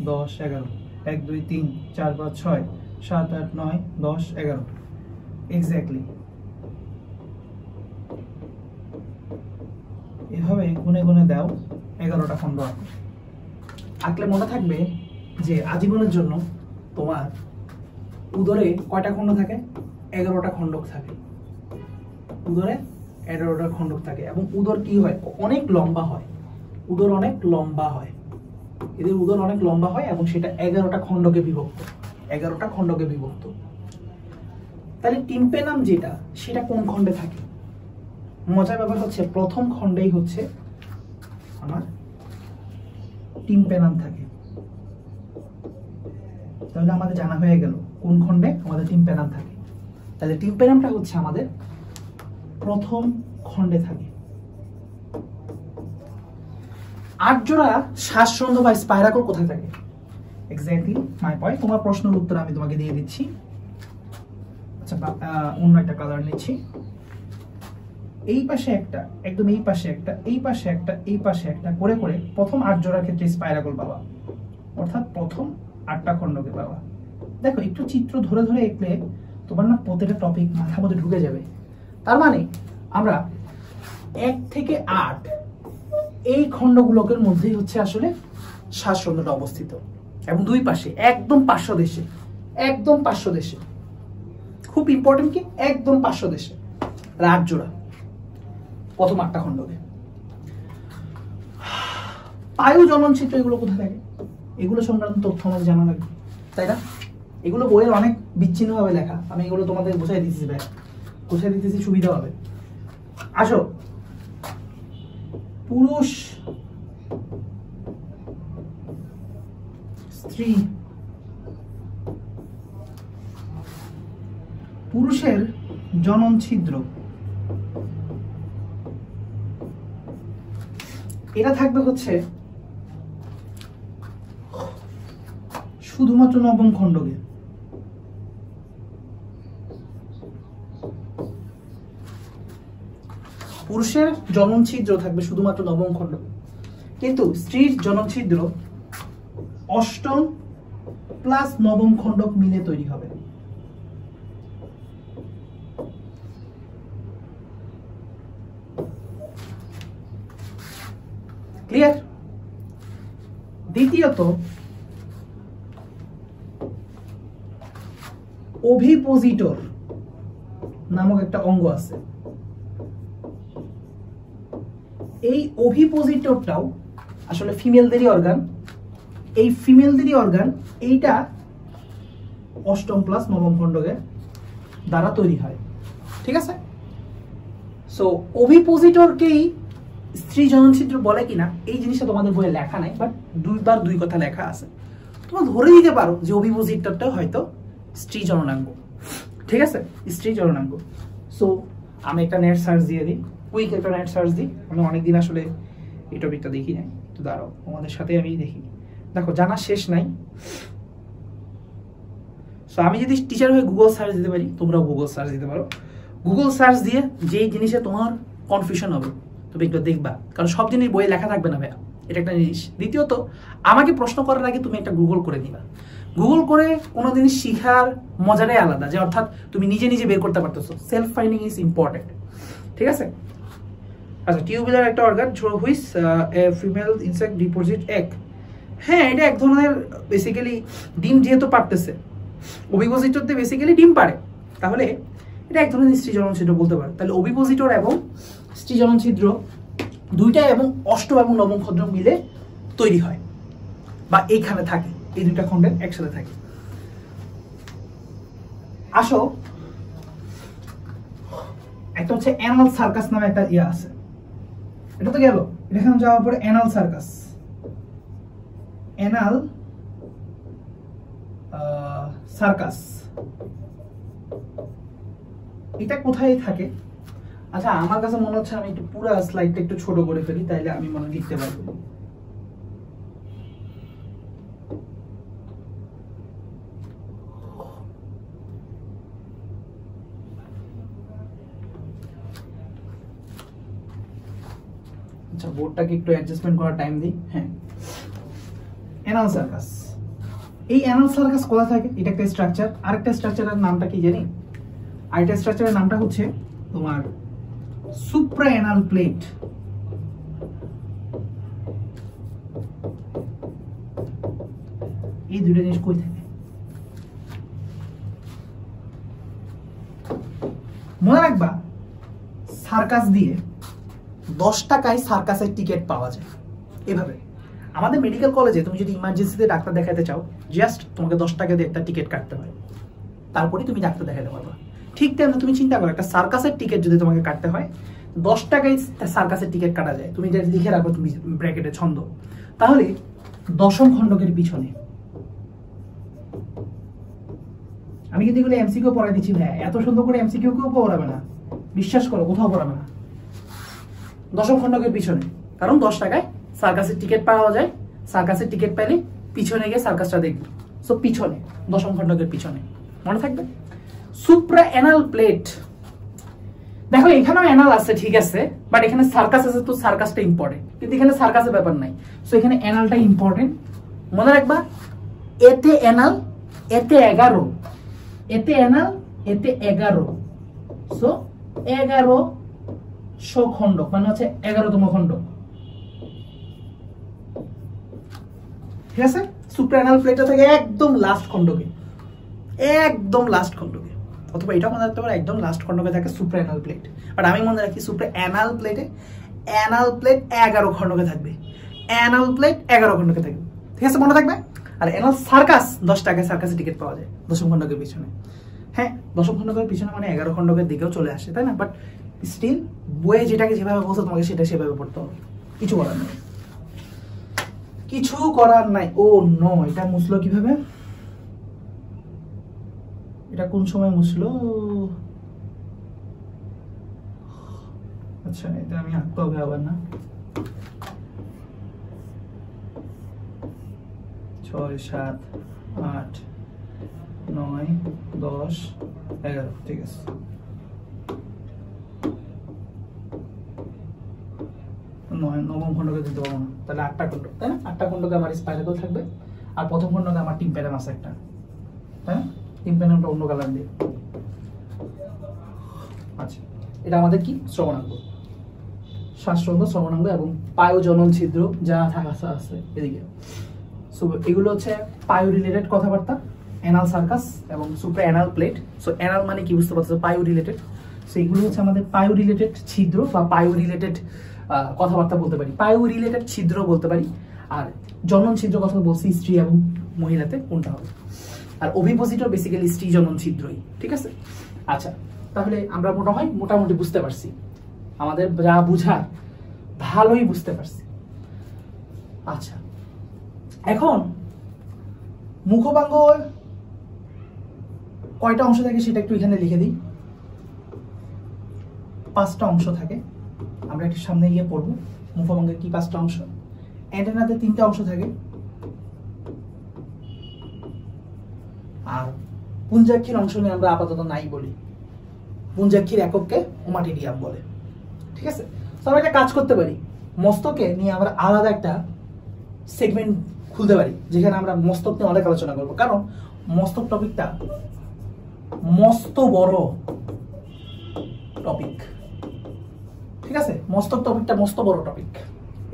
10 11, 1 2 3 4 5 6 7 8 9 10 11 এক্স্যাক্টলি। এভাবে গুনে গুনে দাও, 11টা খন্ড আঁকো। আঁকলে মনে থাকবে যে আজীবনের জন্য তোমার উদরে কয়টা খন্ড থাকে, 11টা খন্ডক থাকে, উদরে 11টা খন্ডক থাকে। এবং উদর কি হয়, অনেক লম্বা হয়, উদর অনেক লম্বা হয়, এদের উদর অনেক লম্বা হয় এবং সেটা 11টা খন্ডকে বিভক্ত, 11টা খন্ডকে বিভক্ত। তাহলে টিম্পেনাম যেটা, সেটা কোন খণ্ডে থাকে? মজার ব্যাপার হচ্ছে প্রথম খণ্ডেই হচ্ছে আমার টিম্পেনাম থাকে। তাহলে আমাদের জানা হয়ে গেল কোন খণ্ডে আমাদের টিম্পেনাম থাকে। তাহলে টিম্পেনামটা হচ্ছে আমাদের প্রথম খণ্ডে থাকে। 8 জোড়া শ্বাসরন্ধ্র বা স্পাইরাকল কোথায় থাকে? Exactly my point. তোমার প্রশ্নের উত্তর আমি তোমাকে দিয়ে দিচ্ছি। আচ্ছা, অন্য একটা কালার নিচ্ছি। এই পাশে একটা, একদম এই পাশে একটা, এই পাশে একটা, এই পাশে একটা করে করে প্রথম 8 জোড়ার ক্ষেত্রে স্পাইরাকল পাবা, অর্থাৎ প্রথম 8টা খণ্ডকে পাবা। দেখো একটু চিত্র ধরে ধরে এঁকলে তোমার না প্রতিটা টপিক মাথার মধ্যে ঢুকে যাবে। তার মানে আমরা 1 থেকে 8 এই খণ্ডগুলোকের মধ্যেই হচ্ছে আসলে শ্বাসরন্ধ্রটা অবস্থিত, এবং দুই পাশে একদম পার্শ্বদেশে, একদম পার্শ্বদেশে, খুব ইম্পর্টেন্ট কি, একদম পার্শ্বদেশে 8 জোড়া প্রথম 8টা খণ্ডকে। পায়ু জ্বলনচিত্র এগুলো কোথায় থাকে? এগুলো সংক্রান্ত তথ্য আমাদের জানা লাগবে, তাই না? এগুলো বইয়ের অনেক বিচ্ছিন্নভাবে লেখা, আমি এগুলো তোমাদের বোঝাই দিতেছি ভাই, বোঝাই দিতেছি সুবিধা হবে। আসো, পুরুষ স্ত্রী, পুরুষের জনন ছিদ্র, এটা থাকবে হচ্ছে শুধুমাত্র নবম খণ্ডকে। পুরুষের জনন ছিদ্র থাকবে শুধুমাত্র নবম খণ্ডকে, কিন্তু স্ত্রীর জনন ছিদ্র 8ম প্লাস নবম খণ্ডক মিলে তৈরি হবে। ক্লিয়ার? দ্বিতীয়ত, ওভিপোজিটর নামক একটা অঙ্গ আছে। এই ওভিপোজিটরটাও আসলে ফিমেলদেরই অর্গান। এই ফিমেলদেরই অর্গান, এইটা 8ম প্লাস নবম খণ্ডকের দ্বারা তৈরি হয়। ঠিক আছে? সো ওভিপোজিটরকেই স্ত্রী জনন ছিদ্র বলে কিনা এই জিনিসটা তোমাদের বইয়ে লেখা নাই, বাট দুইবার দুই কথা লেখা আছে। তোমরা ধরে দিতে পারো যে অভিপোজিটরটা হয়তো স্ত্রী জননাঙ্গ, ঠিক আছে, স্ত্রী জননাঙ্গ। সো আমি একটা নেট সার্চ দিয়ে দিই, কুইক একটা নেট সার্চ দিই। আমি অনেকদিন আসলে এই টপিকটা দেখি নাই, তো দাঁড়াও তোমাদের সাথে আমি দেখি। দেখো জানার শেষ নাই। সো আমি যদি টিচার হয়ে গুগল সার্চ দিতে পারি, তোমরাও গুগল সার্চ দিতে পারো। গুগল সার্চ দিয়ে যেই জিনিসে তোমার কনফিউশন হবে তুমি একটু দেখবা, কারণ সব জিনিস বইয়ে লেখা থাকবে না ভাইয়া, এটা একটা জিনিস। দ্বিতীয়ত আমাকে প্রশ্ন করার আগে তুমি একটা গুগল করে দিবা। গুগল করে কোনো জিনিস শিখার মজাটাই আলাদা, যে অর্থাৎ তুমি নিজে নিজে বের করতে পারতেছো। সেলফ ফাইন্ডিং ইজ ইম্পর্টেন্ট, ঠিক আছে। আচ্ছা, টিউবুলার একটা organ which a female insect deposit egg. হ্যাঁ, এটা এক ধরনের বেসিক্যালি ডিম যেহেতু পারতেছে, ওভিপোজিটরতে বেসিক্যালি ডিম পারে, তাহলে এটা এক ধরনের স্ত্রী জনন ছিদ্র বলতে পারে। তাহলে ওভিপোজিটর এবং স্ত্রী জনন ছিদ্র দুইটা এবং অষ্টম এবং নবম খণ্ড মিলে তৈরি হয় বা এইখানে থাকে, এই দুইটা খণ্ডের একসাথে থাকে। আসো, একটা হচ্ছে অ্যানাল সার্কাস নামে একটা ইয়ে আছে, এটা তো গেল। এখানে যাওয়ার পরে অ্যানাল সার্কাস, অ্যানাল সার্কাস এটা কোথায় থাকে? আচ্ছা, আমার কাছে মনে হচ্ছে আমি একটু পুরো স্লাইডটা একটু ছোট করে ফেলি, তাইলে আমি মনে লিখতে পারবো। আচ্ছা, বোর্ডটাকে একটু অ্যাডজাস্টমেন্ট করার টাইম দিই। হ্যাঁ, অ্যানাল সার্কাস, এই অ্যানাল সার্কাস কোথায় থাকে? এটা একটা স্ট্রাকচার। আরেকটা স্ট্রাকচারের নামটা কি জানি? আরেকটা স্ট্রাকচারের নামটা হচ্ছে তোমার সুপ্রাঅ্যানাল প্লেট। এই দুটো জিনিস কই থাকে? মনে রাখবা, সার্কাস দিয়ে 10 টাকায় সার্কাসের টিকিট পাওয়া যায়। এভাবে আমাদের মেডিকেল কলেজে তুমি যদি ইমার্জেন্সিতে ডাক্তার দেখাতে চাও, জাস্ট তোমাকে 10 টাকা দিয়ে একটা টিকিট কাটতে হয়, তারপরে তুমি ডাক্তার দেখাতে পারবা। ঠিক তেমনি তুমি চিন্তা করো, একটা সার্কাসের টিকিট যদি তোমাকে কাটতে হয়, 10 টাকায় সার্কাসের টিকিট কাটা যায়। তুমি যদি লিখে রাখো তুমি ব্র্যাকেটে ছন্দ, তাহলে দশম খণ্ডকের পিছনে। আমি কিন্তু এগুলো এমসিকিউ পড়াই দিচ্ছি ভাই, এত সুন্দর করে এমসিকিউ কেউ পড়াবে না, বিশ্বাস করো, কোথাও পড়াবে না। দশম খণ্ডকের পিছনে, কারণ 10 টাকায় সার্কাসের টিকিট পাওয়া যায়। সার্কাসের টিকিট পেলে পিছনে গিয়ে সার্কাসটা দেখবে। সো পিছনে, দশম খণ্ডকের পিছনে, মনে থাকবে। সুপ্রাঅ্যানাল প্লেট, দেখো এখানেও অ্যানাল আছে, ঠিক আছে, বাট এখানে সার্কাস আছে, তো সার্কাসটা ইম্পর্টেন্ট, কিন্তু এখানে সার্কাসের ব্যাপার নাই। সো এখানে অ্যানালটা ইম্পর্টেন্ট, মনে রাখবা। এতে অ্যানাল, এতে 11, এতে অ্যানাল, এতে 11। সো 11শো খণ্ডক, মানে হচ্ছে 11তম খণ্ডক, ঠিক আছে। সুপ্রাঅ্যানাল প্লেটটা থেকে একদম লাস্ট খণ্ডকে, একদম লাস্ট খণ্ডকে, অথবা এটাও মনে রাখতে পারো একদম লাস্ট খণ্ডকে থাকে সুপ্রাঅ্যানাল প্লেট। বাট আমি মনে রাখি সুপ্রাঅ্যানাল প্লেটে, অ্যানাল প্লেট 11 খণ্ডকে থাকবে, অ্যানাল প্লেট 11 খণ্ডকে থাকবে, ঠিক আছে, মনে থাকবে। আর অ্যানাল সার্কাস 10 টাকায় সার্কাসের টিকিট পাওয়া যায় দশম খণ্ডকের পিছনে। হ্যাঁ, দশম খণ্ডকের পিছনে মানে 11 খণ্ডকের দিকেও চলে আসে, তাই না? বাট স্টিল বইয়ে যেটাকে যেভাবে বলছো তোমাকে সেটা সেভাবে পড়তে হবে, কিছু করার নেই, কিছু করার নাই। ও নো, এটা মুছলো কিভাবে? এটা কোন সময় মুছলো? আচ্ছা, এটা আমি আঁকতে হবে আবার না। 6, 7, 8, 9, 10, 11, ঠিক আছে। নবম খণ্ডকে দিতে পারবো না, তাহলে 8টা খণ্ড, তাই না? 8টা খণ্ডকে আমার স্পাইরাল থাকবে, আর প্রথম খণ্ডকে আমার টিম্প্যানাম আছে একটা, তাই না? টিম্প্যানামটা অন্য কালার দিয়ে। আচ্ছা, এটা আমাদের কি? শ্রবণাঙ্গ, শ্বাসরন্ধ্র, শ্রবণাঙ্গ এবং পায়োজনন ছিদ্র যা থাকা আছে এদিকে। সো এগুলো হচ্ছে পায়ো রিলেটেড কথাবার্তা, অ্যানাল সার্কাস এবং সুপ্রাঅ্যানাল প্লেট। সো অ্যানাল মানে কি বুঝতে পারছো? পায়ো রিলেটেড। সো এগুলো হচ্ছে আমাদের পায়ো রিলেটেড ছিদ্র বা পায়ো রিলেটেড কথাবার্তা বলতে পারি, পায়ো রিলেটেড ছিদ্র বলতে পারি। আর জনন ছিদ্র কথা বলছি স্ত্রী এবং মহিলাতে কোনটা হবে। আর অভিপোজিটর বেসিক্যালি স্ত্রী জনন ছিদ্রই, ঠিক আছে। আচ্ছা, তাহলে আমরা মোটামুটি বুঝতে পারছি, আমাদের যা বুঝার ভালোই বুঝতে পারছি। আচ্ছা, এখন মুখভঙ্গ কয়টা অংশ থাকে সেটা একটু এখানে লিখে দিই। 5টা অংশ থাকে, আমরা একটু সামনে গিয়ে পড়বো মুখভঙ্গের কি 5টা অংশ। অ্যান্টেনাতে 3টা অংশ থাকে, আর পুঞ্জাক্ষীর অংশ নিয়ে আমরা আপাতত নাই বলি। পুঞ্জাক্ষীর একককে ওমাটিডিয়াম বলে। ঠিক আছে, তো আমরা একটা কাজ করতে পারি, মস্তকে নিয়ে আমরা আলাদা একটা সেগমেন্ট খুলতে পারি যেখানে আমরা মস্তক নিয়ে অনেক আলোচনা করবো, কারণ মস্তক টপিকটা মস্ত বড় টপিক। ঠিক আছে, মস্তক টপিকটা মস্ত বড় টপিক,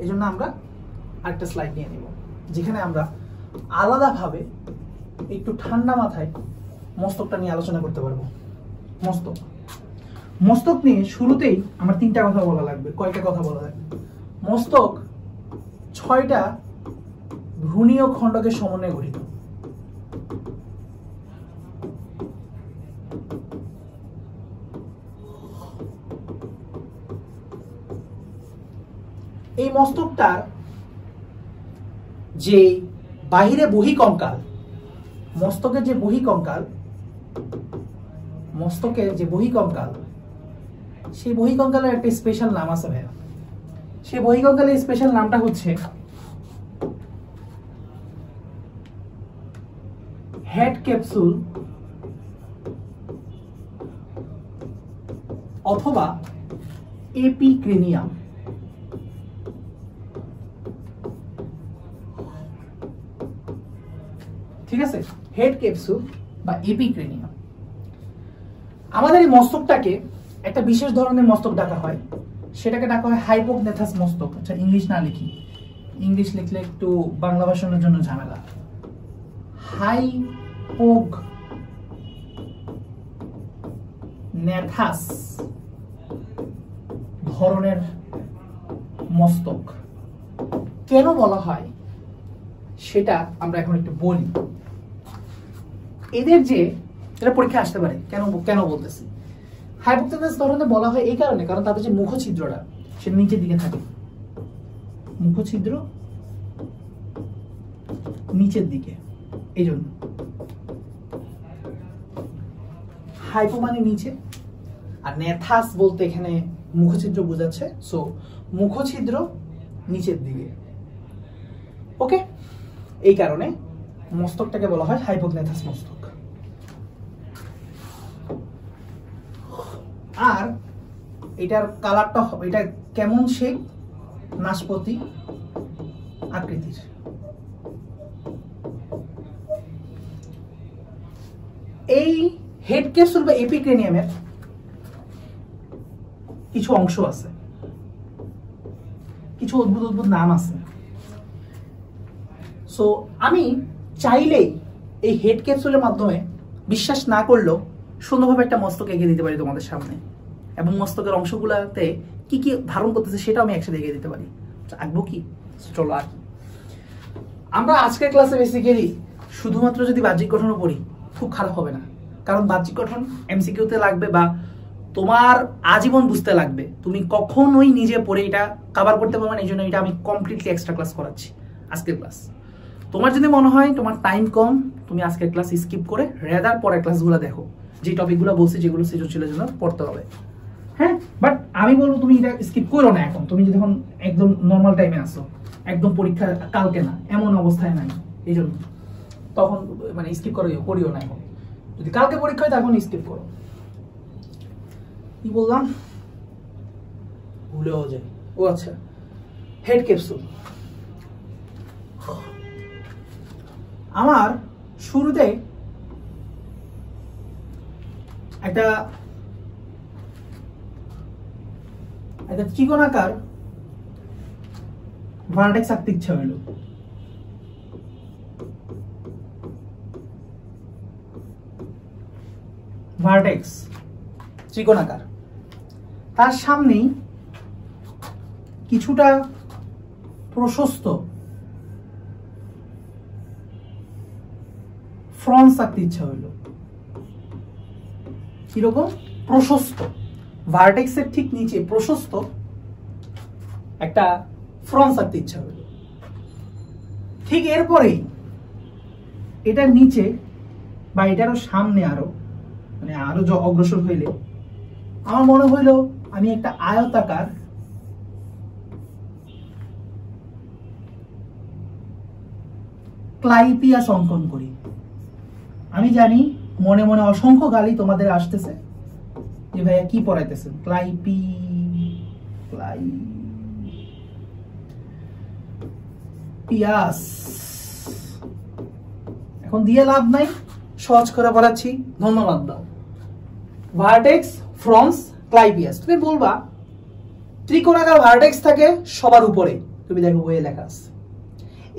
এই জন্য আমরা আরেকটা স্লাইড নিয়ে নিব যেখানে আমরা আলাদাভাবে একটু ঠান্ডা মাথায় মস্তকটা নিয়ে আলোচনা করতে পারবো। মস্তক মস্তক নিয়ে শুরুতেই আমার 3টা কথা বলা লাগবে। কয়টা কথা বলা লাগবে? মস্তক 6টা ভ্রূণীয় খণ্ডকের সমন্বয়ে গঠিত। এই মস্তকটার যে বাহিরে বহিঃকঙ্কাল, মস্তকের যে বহিঃকঙ্কাল, সেই বহিঃকঙ্কালের একটা স্পেশাল নাম আছে ভাইয়া। সেই বহিঃকঙ্কালের স্পেশাল নামটা হচ্ছে হেড ক্যাপসুল অথবা এপিক্রেনিয়াম। ঠিক আছে, হেড ক্যাপসুল বা এপিক্রেনিয়াম। আমাদের এই মস্তকটাকে একটা বিশেষ ধরনের মস্তক ডাকা হয়, সেটাকে ডাকা হয় হাইপোগনেথাস মস্তক। আচ্ছা, ইংলিশ না লিখি, ইংলিশ লিখলে একটু বাংলা ভাষণের জন্য ঝামেলা। হাইপোগনেথাস ধরনের মস্তক কেন বলা হয় সেটা আমরা এখন একটু বলি। এদের যে এটা পরীক্ষা আসতে পারে, কেন বলতেছি হাইপোগনেথাস ধরনের বলা হয় এই কারণে, কারণ তাদের যে মুখছিদ্রটা সেটা নিচের দিকে থাকে। মুখছিদ্র নিচের দিকে, এই জন্য হাইপো মানে নিচে, আর নেথাস বলতে এখানে মুখছিদ্র বোঝাচ্ছে। সো মুখছিদ্র নিচের দিকে। ওকে, এই কারণে মস্তকটাকে বলা হয় হাইপোগনেথাস মস্তক। আর এটার কালারটা হবে, এটা কেমন শেপ? নাশপাতি আকৃতির। এই হেড ক্যাপসুল বা এপিক্রেনিয়ামের কিছু অংশ আছে, কিছু অদ্ভুত নাম আছে। সো আমি চাইলেই এই হেড ক্যাপসুলের মাধ্যমে বিশ্বাস না করলেও সুন্দরভাবে একটা মস্তক এঁকে দিতে পারি তোমাদের সামনে, এবং মস্তকের অংশগুলোতে কি কি ধারণ করতেছে সেটাও আমি একসাথে এঁকে দিতে পারি। আঁকবো কি? চলো আঁকি। আমরা আজকের ক্লাসে বেসিক্যালি শুধুমাত্র যদি বাহ্যিক গঠনও পড়ি খুব খারাপ হবে না, কারণ বাহ্যিক গঠন এমসিকিউতে লাগবে বা তোমার আজীবন বুঝতে লাগবে। তুমি কখনোই নিজে পড়ে এটা কভার করতে পারবে না, এই জন্য এটা আমি কমপ্লিটলি এক্সট্রা ক্লাস করাচ্ছি আজকের ক্লাস। তোমার যদি মনে হয় তোমার টাইম কম, তুমি আজকের ক্লাস স্কিপ করে রেদার পরের ক্লাসগুলো দেখো, যে টপিকগুলো বলছি যেগুলো সৃজনশীলের জন্য পড়তে হবে। হ্যাঁ, বাট আমি বলবো তুমি এটা স্কিপ করো না। এখন তুমি যদি এখন একদম নর্মাল টাইমে আসো, একদম পরীক্ষা কালকে না এমন অবস্থায় নাই, এই জন্য তখন মানে স্কিপ করিও না। এখন যদি কালকে পরীক্ষা হয় তখন স্কিপ করো। কি বললাম ভুলেও যায়। ও আচ্ছা, হেড ক্যাপসুল। আমার শুরুতে একটা ত্রিকোণাকার ভার্টেক্স আঁকতে ইচ্ছা হইল। ভার্টেক্স ত্রিকোণাকার, তার সামনেই কিছুটা প্রশস্ত ফ্রন্স আঁকতে ইচ্ছা হইল। কিরকম? প্রশস্ত, ভার্টেক্সের ঠিক নিচে প্রশস্ত একটা ফ্রন্স আঁকতে ইচ্ছা হলো। ঠিক এরপরেই এটার নিচে বা এটারও সামনে আরো মানে আরো অগ্রসর হইলে আমার মনে হইলো আমি একটা আয়তাকার ক্লাইপিয়াস অঙ্কন করি। আমি জানি মনে মনে অসংখ্য গালি তোমাদের আসতেছে যে ভাইয়া কি পড়াইতেছেন, ক্লাইপিয়াস। এখন দিয়ে লাভ নাই, সহজ করে পড়াচ্ছি, ধন্যবাদ দাও। ভার্টেক্স, ফ্রন্স, ক্লাইপিয়াস। তুমি বলবা ত্রিকোণাকার ভার্টেক্স থাকে সবার উপরে, তুমি দেখো বইয়ে লেখা আছে।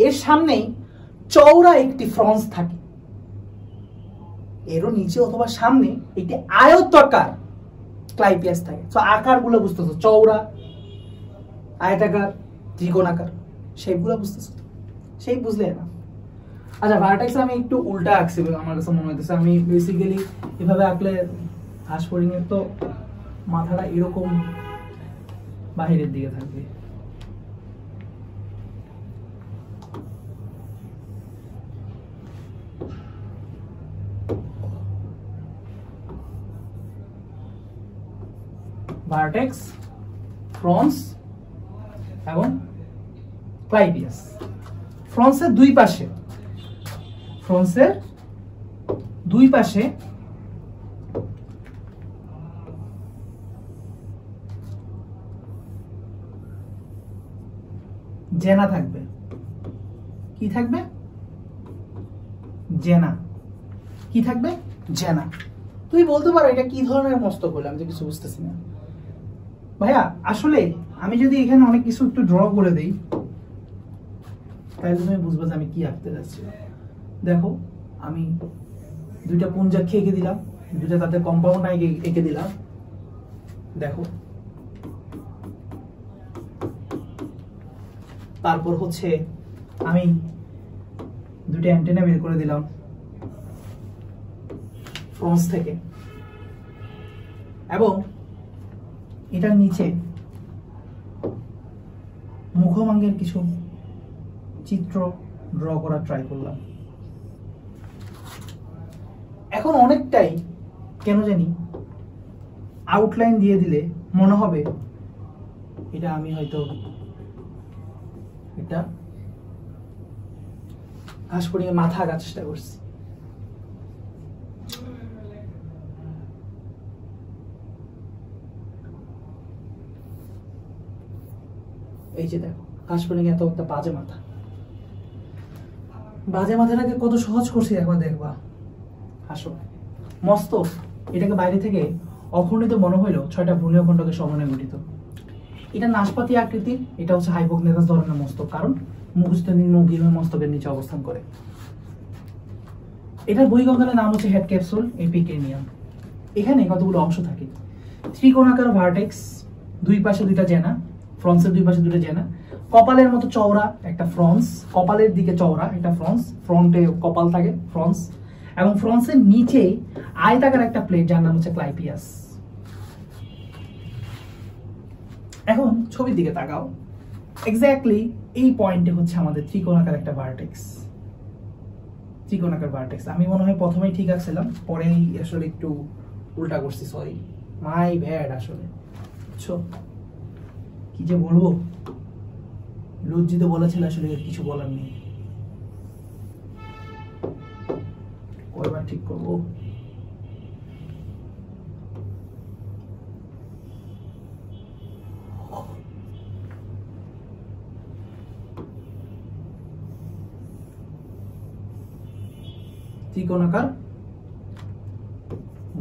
এর সামনেই চওড়া একটি ফ্রন্স থাকে, এরও নিচে অথবা সামনে একটি আয়তাকার ক্লাইপিয়াস থাকে। তো আকারগুলো বুঝতেছো, চওড়া, আয়তাকার, ত্রিকোণাকার, শেপগুলো বুঝতেছো? শেপ বুঝলে না। আচ্ছা, ভার্টেক্স আমি একটু উল্টা আঁকছি আমার কাছে মনে হইতেছে। আমি বেসিক্যালি এভাবে আঁকলে ঘাস ফড়িং এর তো মাথাটা এরকম বাহিরের দিকে থাকবে। ভার্টেক্স, ফ্রন্স এবং ক্লাইপিয়াস। ফ্রন্সের দুই পাশে জেনা থাকবে। কি থাকবে? জেনা। কি থাকবে? জেনা। তুই বলতে পারো এটা কি ধরনের মস্তক হলো, আমি তো কিছু বুঝতেছি না ভাইয়া। আসলে আমি যদি এখানে অনেক কিছু একটু ড্র করে দেই তাহলে তুমি বুঝবে যে আমি কি আঁকতে যাচ্ছি। দেখো, আমি দুইটা পুঞ্জাক্ষী এঁকে দিলাম, দুইটা তাদের কম্পাউন্ড এঁকে দিলাম। দেখো, তারপর হচ্ছে আমি দুইটা অ্যান্টেনা বের করে দিলাম ফ্রন্স থেকে, এবং এটার নিচে মুখভঙ্গের কিছু চিত্র ড্র করার ট্রাই করলাম। এখন অনেকটাই কেন জানি আউটলাইন দিয়ে দিলে মনে হবে এটা আমি হয়তো এটা ঘাস ফড়িং এর মাথা আঁকার চেষ্টা করছি। এই যে দেখো, ঘাস ফড়িং এত একটা বাজে মাথা, বাজে মাথাটাকে কত সহজ করছি একবার দেখবা। হাসো। মস্তক, এটাকে বাইরে থেকে অখণ্ডিত মনে হইলো 6টা ভ্রূণীয় খণ্ডকে সমন্বয়ে গঠিত। এটা নাশপাতি আকৃতির, এটা হচ্ছে হাইপোগনেথাস ধরনের মস্তক, কারণ মুখস্থ মস্তকের নিচে অবস্থান করে। এটার বহিঃকঙ্কালের নাম হচ্ছে হেড ক্যাপসুল এপিকেনিয়াম। এখানে কতগুলো অংশ থাকে। ত্রিকোণাকার ভার্টেক্স, দুই পাশে দুইটা জেনা, ফ্রন্সের দুই পাশে দুটো জেনা, কপালের মতো চওড়া একটা ফ্রন্স, কপালের দিকে চওড়া একটা ফ্রন্স, ফ্রন্টে কপাল থাকে ফ্রন্স, এবং ফ্রন্সের নিচে আয়তাকার একটা প্লেট যার নাম হচ্ছে ক্লাইপিয়াস। এখন ছবির দিকে তাকাও, এক্স্যাক্টলি এই পয়েন্টে হচ্ছে আমাদের ত্রিকোণাকার একটা ভার্টেক্স। ত্রিকোণাকার ভার্টেক্স আমি মনে হয় প্রথমেই ঠিক আছিলাম, পরেই আসলে একটু উল্টা করছি, সরি, মাই ব্যাড। আসলে বুঝছো কি যে বলবো, লজ্জিত বলেছিল, আসলে কিছু বলার নেই। কয়বার ঠিক করবো? ত্রিকোণাকার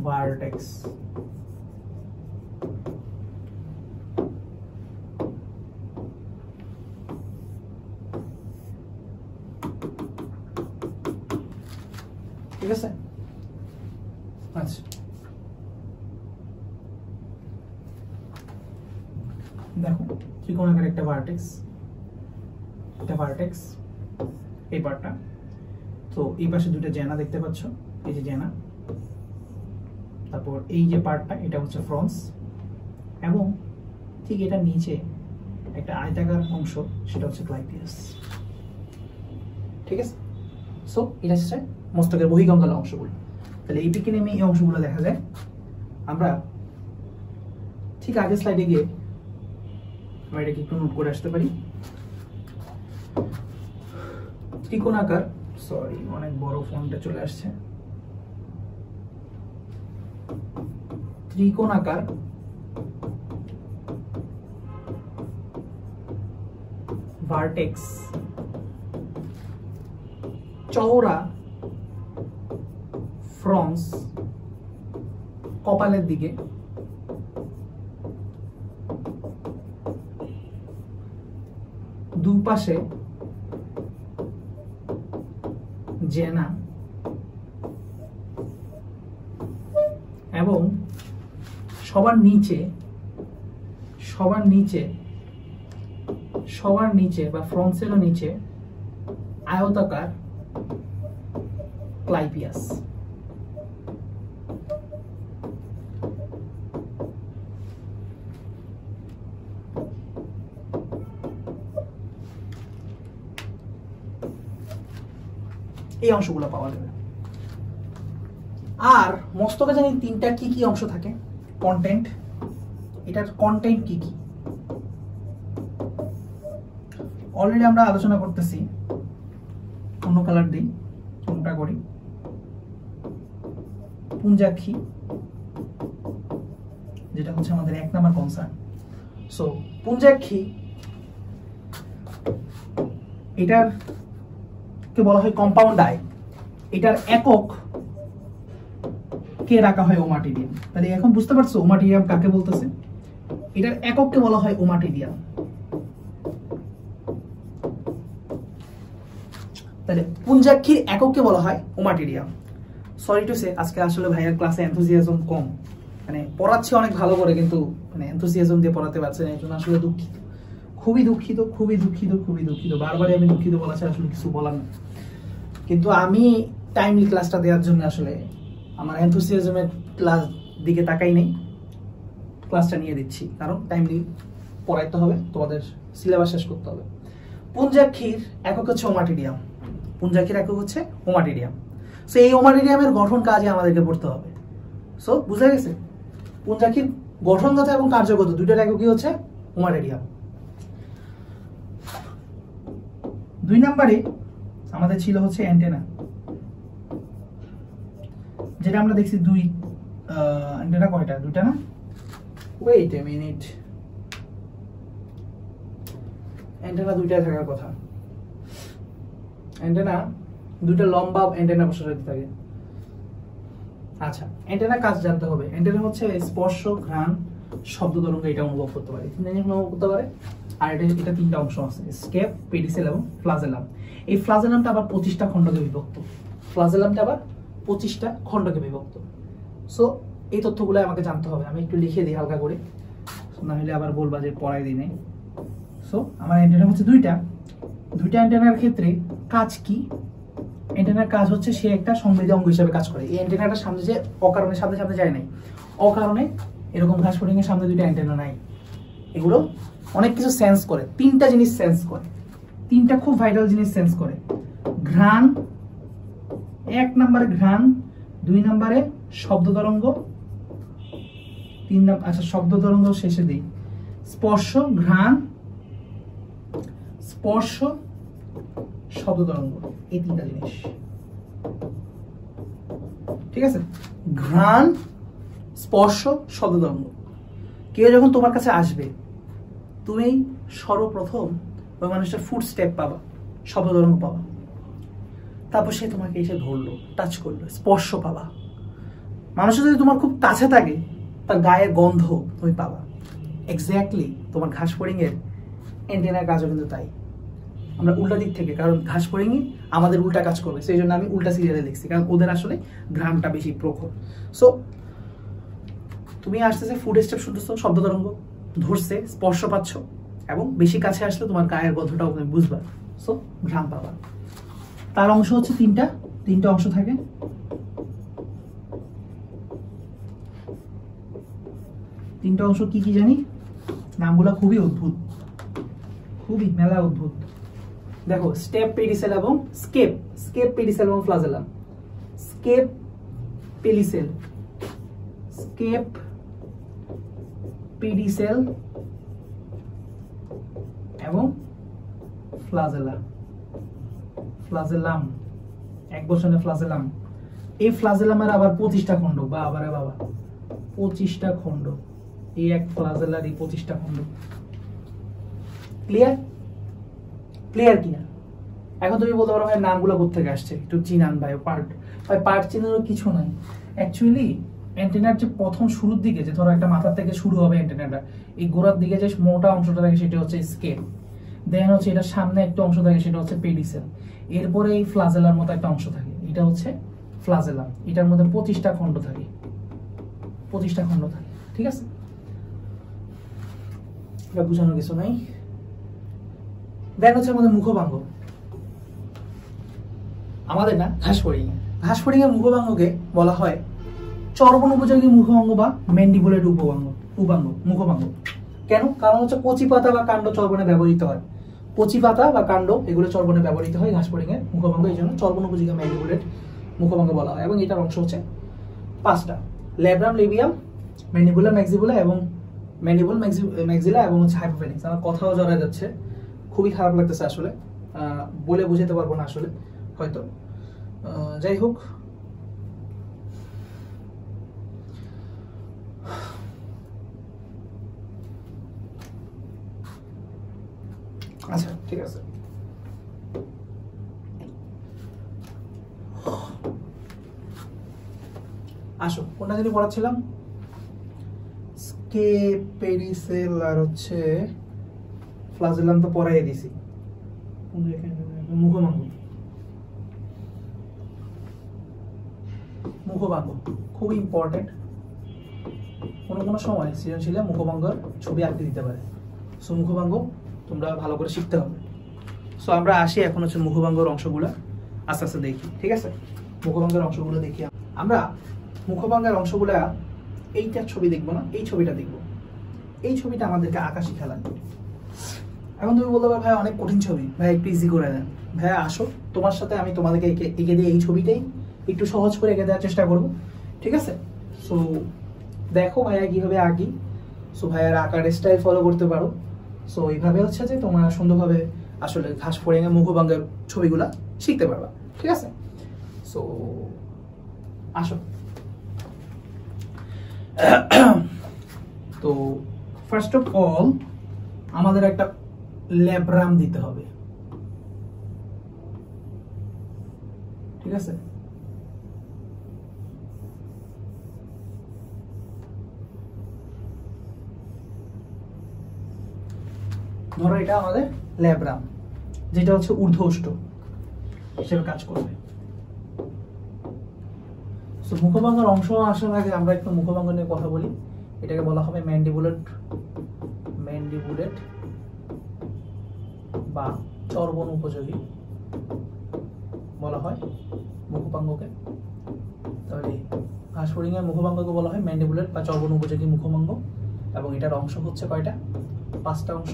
ভার্টেক্স। ঠিক আছে, আচ্ছা দেখো, ত্রিকোণাকার একটা ভার্টেক্স, এটা ভার্টেক্স এই পার্টটা। তো এই পাশে দুটো জেনা দেখতে পাচ্ছ, এই যে জেনা, তারপর এই যে পার্টটা এটা হচ্ছে ফ্রন্স, এবং ঠিক এটা নিচে একটা আয়তাকার অংশ, সেটা হচ্ছে ক্লাইপিয়াস। ঠিক আছে, সো এটা হচ্ছে মস্তকের বহিঃকঙ্কাল অংশগুলো। তাহলে এই পিকিনেমি এই অংশগুলো দেখা যায়। আমরা ঠিক আগের স্লাইডে গিয়ে আমরা এটাকে একটু নোট করে আসতে পারি। ত্রিকোণাকার, সরি অনেক বড় ফন্টে চলে আসছে, ত্রিকোণাকার ভার্টেক্স, চওড়া ফ্রন্স কপালের দিকে, দুপাশে জেনা এবং সবার নিচে বা ফ্রন্টসেরও নিচে আয়তাকার ক্লাইপিয়াস। এই অংশগুলো পাওয়া যাবে। আর মস্তকে জানি তিনটা কি কি অংশ থাকে, কন্টেন্ট। এটার কন্টেন্ট কি কি অলরেডি আমরা আলোচনা করতেছি। অন্য কালার দিই, কোনটা করি, পুঞ্জাক্ষী, যেটা হচ্ছে আমাদের 1 নাম্বার কনসার্ন। সো পুঞ্জাক্ষী, এটার কে বলা হয় কম্পাউন্ড আই। এটার একক কে রাখা হয় ওমাটিডিয়াম। তাহলে এখন বুঝতে পারছো ওমাটিডিয়াম কাকে বলতেছে? এটার একককে বলা হয় ওমাটিডিয়াম। তাহলে পুঞ্জাক্ষীর একককে বলা হয় ওমাটিডিয়াম। সরি টু সে, আজকে আসলে ভাইয়ার ক্লাসে এনথুজিয়াজম কম, মানে পড়াচ্ছে অনেক ভালো করে কিন্তু মানে এনথুজিয়াজম দিয়ে পড়াতে পারছে না, এই জন্য আসলে দুঃখিত, খুবই দুঃখিত, খুবই দুঃখিত, খুবই দুঃখিত। বারবারই আমি দুঃখিত বলা ছাড়া আসলে কিছু বলার না। কিন্তু আমি টাইমলি ক্লাসটা দেওয়ার জন্য আসলে আমার এনথুজিয়াজমের ক্লাস দিকে তাকাই নেই, ক্লাসটা নিয়ে দিচ্ছি, কারণ টাইমলি পড়াইতে হবে, তোমাদের সিলেবাস শেষ করতে হবে। পুঞ্জাক্ষীর একক হচ্ছে ওমাটিডিয়াম, পুঞ্জাক্ষীর একক হচ্ছে ওমাটিডিয়াম। সো এই ওমাটিডিয়ামের গঠন কাজে আমাদেরকে পড়তে হবে। সো বুঝা গেছে, পুঞ্জাক্ষীর গঠনগত এবং কার্যগত দুইটার এককই হচ্ছে ওমাটিডিয়াম। 2 নম্বরে আমাদের ছিল হচ্ছে অ্যান্টেনা, যেটা আমরা দেখছি অ্যান্টেনা কয়টা? 2টা না? ওয়েট এ মিনিট, অ্যান্টেনা 2টাই থাকার কথা। অ্যান্টেনা 2টা লম্বা অ্যান্টেনা প্রসারিত থাকে। আচ্ছা, অ্যান্টেনা কাজ জানতে হবে। অ্যান্টেনা হচ্ছে স্পর্শ, ঘ্রাণ, শব্দ তরঙ্গ, এটা অনুভব করতে পারে, 3টা জিনিস অনুভব করতে পারে। আর এটা 3টা অংশ আছে, স্কেপ, পেডিসেল এবং ফ্লাজেলাম। এই ফ্লাজেলামটা আবার 25টা খণ্ডকে বিভক্ত। ফ্লাজেলামটা আবার 25টা খণ্ডকে বিভক্ত। সো এই তথ্যগুলো আমাকে জানতে হবে। আমি একটু লিখে দিই হালকা করে, না হলে আবার বলবা যে পড়াই দিই নাই। সো আমার অ্যান্টেনা হচ্ছে 2টা অ্যান্টেনার ক্ষেত্রে কাজ কি? অ্যান্টেনার কাজ হচ্ছে সে একটা সংবেদী অঙ্গ হিসেবে কাজ করে। এই অ্যান্টেনাটার সামনে যে অকারণে সামনে যায় নাই, অকারণে এরকম ঘাস ফড়িং এর সামনে 2টা অ্যান্টেনা নাই। এগুলো অনেক কিছু সেন্স করে, 3টা জিনিস সেন্স করে, 3টা খুব ভাইটাল জিনিস সেন্স করে। ঘ্রাণ, 1 নম্বরে ঘ্রাণ, 2 নম্বরে শব্দ তরঙ্গ, 3 নম্বর, আচ্ছা শব্দ তরঙ্গ শেষে দিই, স্পর্শ, ঘ্রাণ, স্পর্শ, শব্দ তরঙ্গ, এই 3টা জিনিস। ঠিক আছে, ঘ্রাণ, স্পর্শ, শব্দ তরঙ্গ। কেউ যখন তোমার কাছে আসবে, তুমি সর্বপ্রথম ওই মানুষটার ফুট স্টেপ পাবা, শব্দ তরঙ্গ পাবা, তারপর সে তোমাকে এসে ধরলো, টাচ করলো, স্পর্শ পাবা। মানুষের যদি তোমার খুব কাছে থাকে, তার গায়ের গন্ধ তুমি পাবা। এক্স্যাক্টলি তোমার ঘাস ফড়িং এর অ্যান্টেনার কাজও কিন্তু তাই। আমরা উল্টা দিক থেকে, কারণ ঘাস ফড়িংই আমাদের উল্টা কাজ করবে, সেই জন্য আমি উল্টা সিরিয়ালে লিখছি, কারণ ওদের আসলে ঘ্রাণটা বেশি প্রখর। সো তুমি আসতেছে, ফুড স্টেপ শুনতেছো, শব্দ তরঙ্গ ধরছে, স্পর্শ পাচ্ছ, এবং বেশি কাছে আসলে তোমার গায়ের গন্ধটাও তুমি বুঝবা, সো ঘ্রাণ পাবা। তার অংশ হচ্ছে 3টা অংশ থাকে। তিনটা অংশ কি কি জানি, নামগুলো খুবই অদ্ভুত। খুবই মেলা অদ্ভুত। দেখো স্টেপ পেডিসেল এবং স্কেপ, স্কেপ পেডিসেল এবং ফ্লাজেলাম, স্কেপ পেডিসেল, স্কেপ পেডিসেল এবং ফ্লাজেলা, ফ্লাজেলাম, এক বচনে ফ্লাজেলাম। এই ফ্লাজেলামের আবার 25টা খণ্ড, বাবা রে বাবা 25টা খণ্ড, এই এক ফ্লাজেলার এই 25টা খণ্ড। ক্লিয়ার? ক্লিয়ার কিনা? এখন তুমি বলতে পারো ভাই নামগুলো কোথেকে আসছে, একটু চিনান ভাই। পার্ট ভাই পার্ট চিনারও কিছু নাই অ্যাকচুয়ালি। অ্যান্টেনার যে প্রথম শুরুর দিকে যে ধরো একটা মাথার থেকে শুরু হবে অ্যান্টেনাটা, এই গোড়ার দিকে যে মোটা অংশটা থাকে সেটা হচ্ছে স্কেপ, দেন হচ্ছে এটা সামনে একটা অংশ থাকে সেটা হচ্ছে পেডিসেল, এরপরে এই ফ্লাজেলার মতো একটা অংশ থাকে, এটা হচ্ছে ফ্লাজেলাম। এটার মধ্যে 25টা খণ্ড থাকে, 25টা খণ্ড থাকে। ঠিক আছে, এটা বুঝানোর কিছু নাই। দেন হচ্ছে আমাদের মুখভাঙ্গ, আমাদের না ঘাস ফড়িং, ঘাস ফড়িং এর মুখভাঙ্গকে বলা হয় চর্বণ উপযোগী মুখভাঙ্গ বা ম্যান্ডিবুলেট উপভাঙ্গ, উপাঙ্গ, মুখভাঙ্গ। কেন? কারণ হচ্ছে কচি পাতা বা কাণ্ড চর্বণে ব্যবহৃত হয়, কচি পাতা বা কাণ্ড এগুলো চর্বণে ব্যবহৃত হয় ঘাস ফড়িং এর মুখভাঙ্গ, এই জন্য চর্বণ উপযোগী ম্যান্ডিবুলেট মুখভাঙ্গ বলা হয়। এবং এটার অংশ হচ্ছে 5টা, ল্যাব্রাম, লেবিয়াম, ম্যান্ডিবুলা, ম্যাক্সিবুলা এবং ম্যান্ডিবুল, ম্যাক্সিলা এবং হচ্ছে হাইপোফেনিক্স। আমার কথাও জড়া যাচ্ছে, খুবই খারাপ লাগতেছে আসলে, বলে বুঝাতে পারবো না আসলে হয়তো। যাই হোক, আচ্ছা ঠিক আছে। আসো কোনটা যদি পড়াচ্ছিলাম, স্কেপ পেডিসেল আর হচ্ছে ফ্লাজেলাম তো পড়াই দিছি। মুখভাঙ্গ, মুখভাঙ্গ খুবই ইম্পর্টেন্ট। কোনো কোনো সময় সৃজনশীলে মুখভাঙ্গের ছবি আঁকতে দিতে পারে, সো মুখভাঙ্গ তোমরা ভালো করে শিখতে হবে। সো আমরা আসি এখন হচ্ছে মুখভাঙ্গের অংশগুলো আস্তে আস্তে দেখি। ঠিক আছে, মুখভাঙ্গের অংশগুলো দেখি আমরা। মুখভাঙ্গের অংশগুলা এইটার ছবি দেখবো না, এই ছবিটা দেখবো। এই ছবিটা আমাদেরকে আঁকা শিখালাম। এখন তুমি বলতে পারো ভাই অনেক কঠিন ছবি, ভাই একটু ইজি করে দেন। ভাইয়া আসো, তোমার সাথে আমি তোমাদেরকে এঁকে দিয়ে এই ছবিটাই একটু সহজ করে এঁকে দেওয়ার চেষ্টা করবো। ঠিক আছে, সো দেখো ভাইয়া কিভাবে আঁকি। সো ভাইয়ার আঁকার স্টাইল ফলো করতে পারো। সো এইভাবে হচ্ছে যে তোমরা সুন্দরভাবে আসলে ঘাস ফড়িং এর মুখভাঙ্গের ছবিগুলা শিখতে পারবা। ঠিক আছে, সো আসো। তো ফার্স্ট অফ অল আমাদের একটা ল্যাব্রাম দিতে হবে। ঠিক আছে, ধরো এটা আমাদের ল্যাব্রাম, যেটা হচ্ছে ঊর্ধ্বষ্ট হিসেবে কাজ করবে। সো মুখভাঙ্গের অংশ আসার আগে আমরা একটু মুখভাঙ্গ নিয়ে কথা বলি। এটাকে বলা হবে ম্যান্ডিবুলেট, ম্যান্ডিবুলেট বা চর্বণ উপযোগী বলা হয় মুখভাঙ্গকে। তাহলে ঘাস ফড়িং এর মুখভাঙ্গকে বলা হয় ম্যান্ডিবুলেট বা চর্বণ উপযোগী মুখভাঙ্গ। এবং এটার অংশ হচ্ছে কয়টা? 5টা অংশ।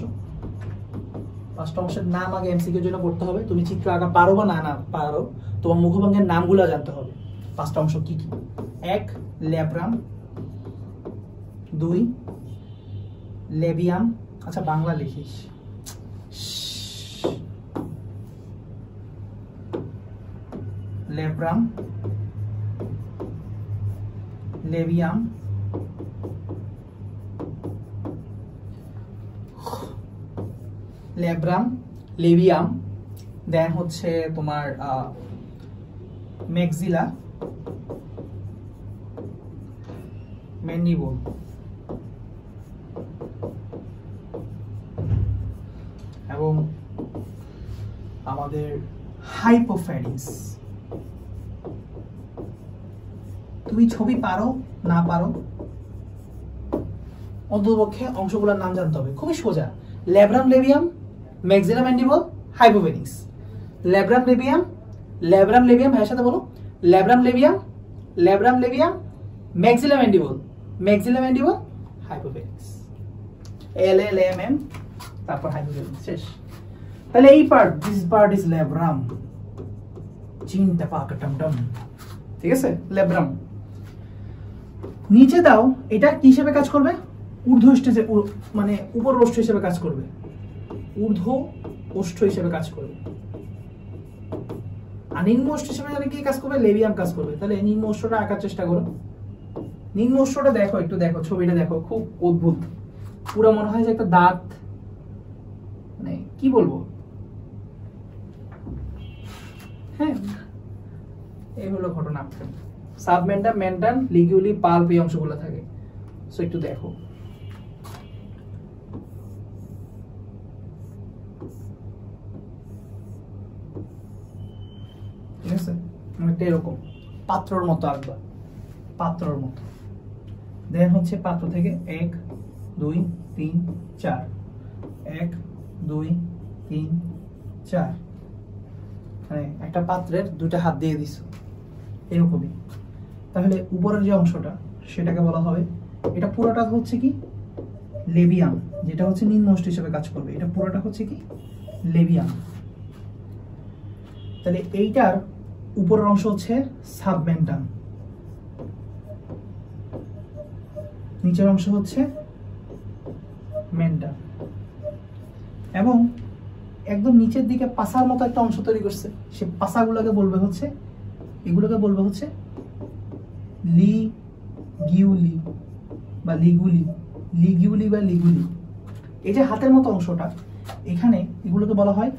5টা অংশের নাম আগে এমসিকিউর জন্য পড়তে হবে। তুমি চিত্র আঁকা পারো বা না পারো, তোমার মুখভাঙ্গের নামগুলো জানতে হবে। 5টা অংশ কি কি? 1 ল্যাব্রাম, 2 লেবিয়াম, আচ্ছা বাংলা লিখিস, labrum, labium, labrum, labium, then হচ্ছে তোমার ম্যাক্সিলা, ম্যান্ডিবুল, এবং আমাদের হাইপোফ্যারিংস। তুমি ছবি পারো না পারো, অন্ততপক্ষে অংশগুলোর নাম জানতে হবে। খুবই সোজা, labrum, labium, maxilla, mandible, hypopharynx. Labrum, labium, labrum, labium, ভাইয়ের সাথে বলো, labrum, labium, labrum, labium, maxilla, mandible, maxilla, mandible, hypopharynx. LLMM, তারপর হাইপোফ্যারিংস, শেষ। তাহলে এই part, this part is labrum, চিন্তা পাকটমটম, ঠিক আছে, ল্যাব্রাম। নিচে দাও, এটা কি হিসেবে কাজ করবে? ঊর্ধ্ব স্টেজে, মানে উপর ওষ্ঠ হিসেবে কাজ করবে, ঊর্ধ্ব ওষ্ঠ হিসেবে কাজ করবে। আর নিম্ন ওষ্ঠ হিসেবে জানি কি কাজ করবে? লেবিয়াম কাজ করবে। তাহলে নিম্ন ওষ্ঠটা আঁকার চেষ্টা করো। নিম্ন ওষ্ঠটা দেখো, একটু দেখো, ছবিটা দেখো, খুব অদ্ভুত, পুরো মনে হয় যে একটা দাঁত, মানে কি বলবো, হ্যাঁ, এই হলো ঘটনা। সাবমেন্টাম, মেন্টাম, লিগুলি, পাল্প, এই অংশগুলো থাকে। সো একটু দেখো, ঠিক আছে, অনেকটা এরকম পাত্রর মতো আঁকবা, পাত্রর মতো। দেন হচ্ছে পাত্র থেকে 1 2 3 4, 1 2 3 4, মানে একটা পাত্রের দুইটা হাত দিয়ে দিছো এরকমই। তাহলে উপরের যে অংশটা সেটাকে বলা হবে, এটা পুরোটা হচ্ছে কি? লেবিয়াম, যেটা হচ্ছে নিম্ন ওষ্ঠ হিসেবে কাজ করবে। এটা পুরোটা হচ্ছে কি? লেবিয়াম। তাহলে এইটার উপরের অংশ হচ্ছে সাবমেন্টাম, নিচের অংশ হচ্ছে মেন্টাম, এবং একদম নিচের দিকে পাসার মতো একটা অংশ তৈরি করছে। সে পাসাগুলোকে বলবে হচ্ছে, এগুলোকে বলবে হচ্ছে লিগিউলি বা লিগুলি, লিগিউলি বা লিগুলি। এই যে হাতের মতো অংশটা, এখানে এগুলোকে বলা হয়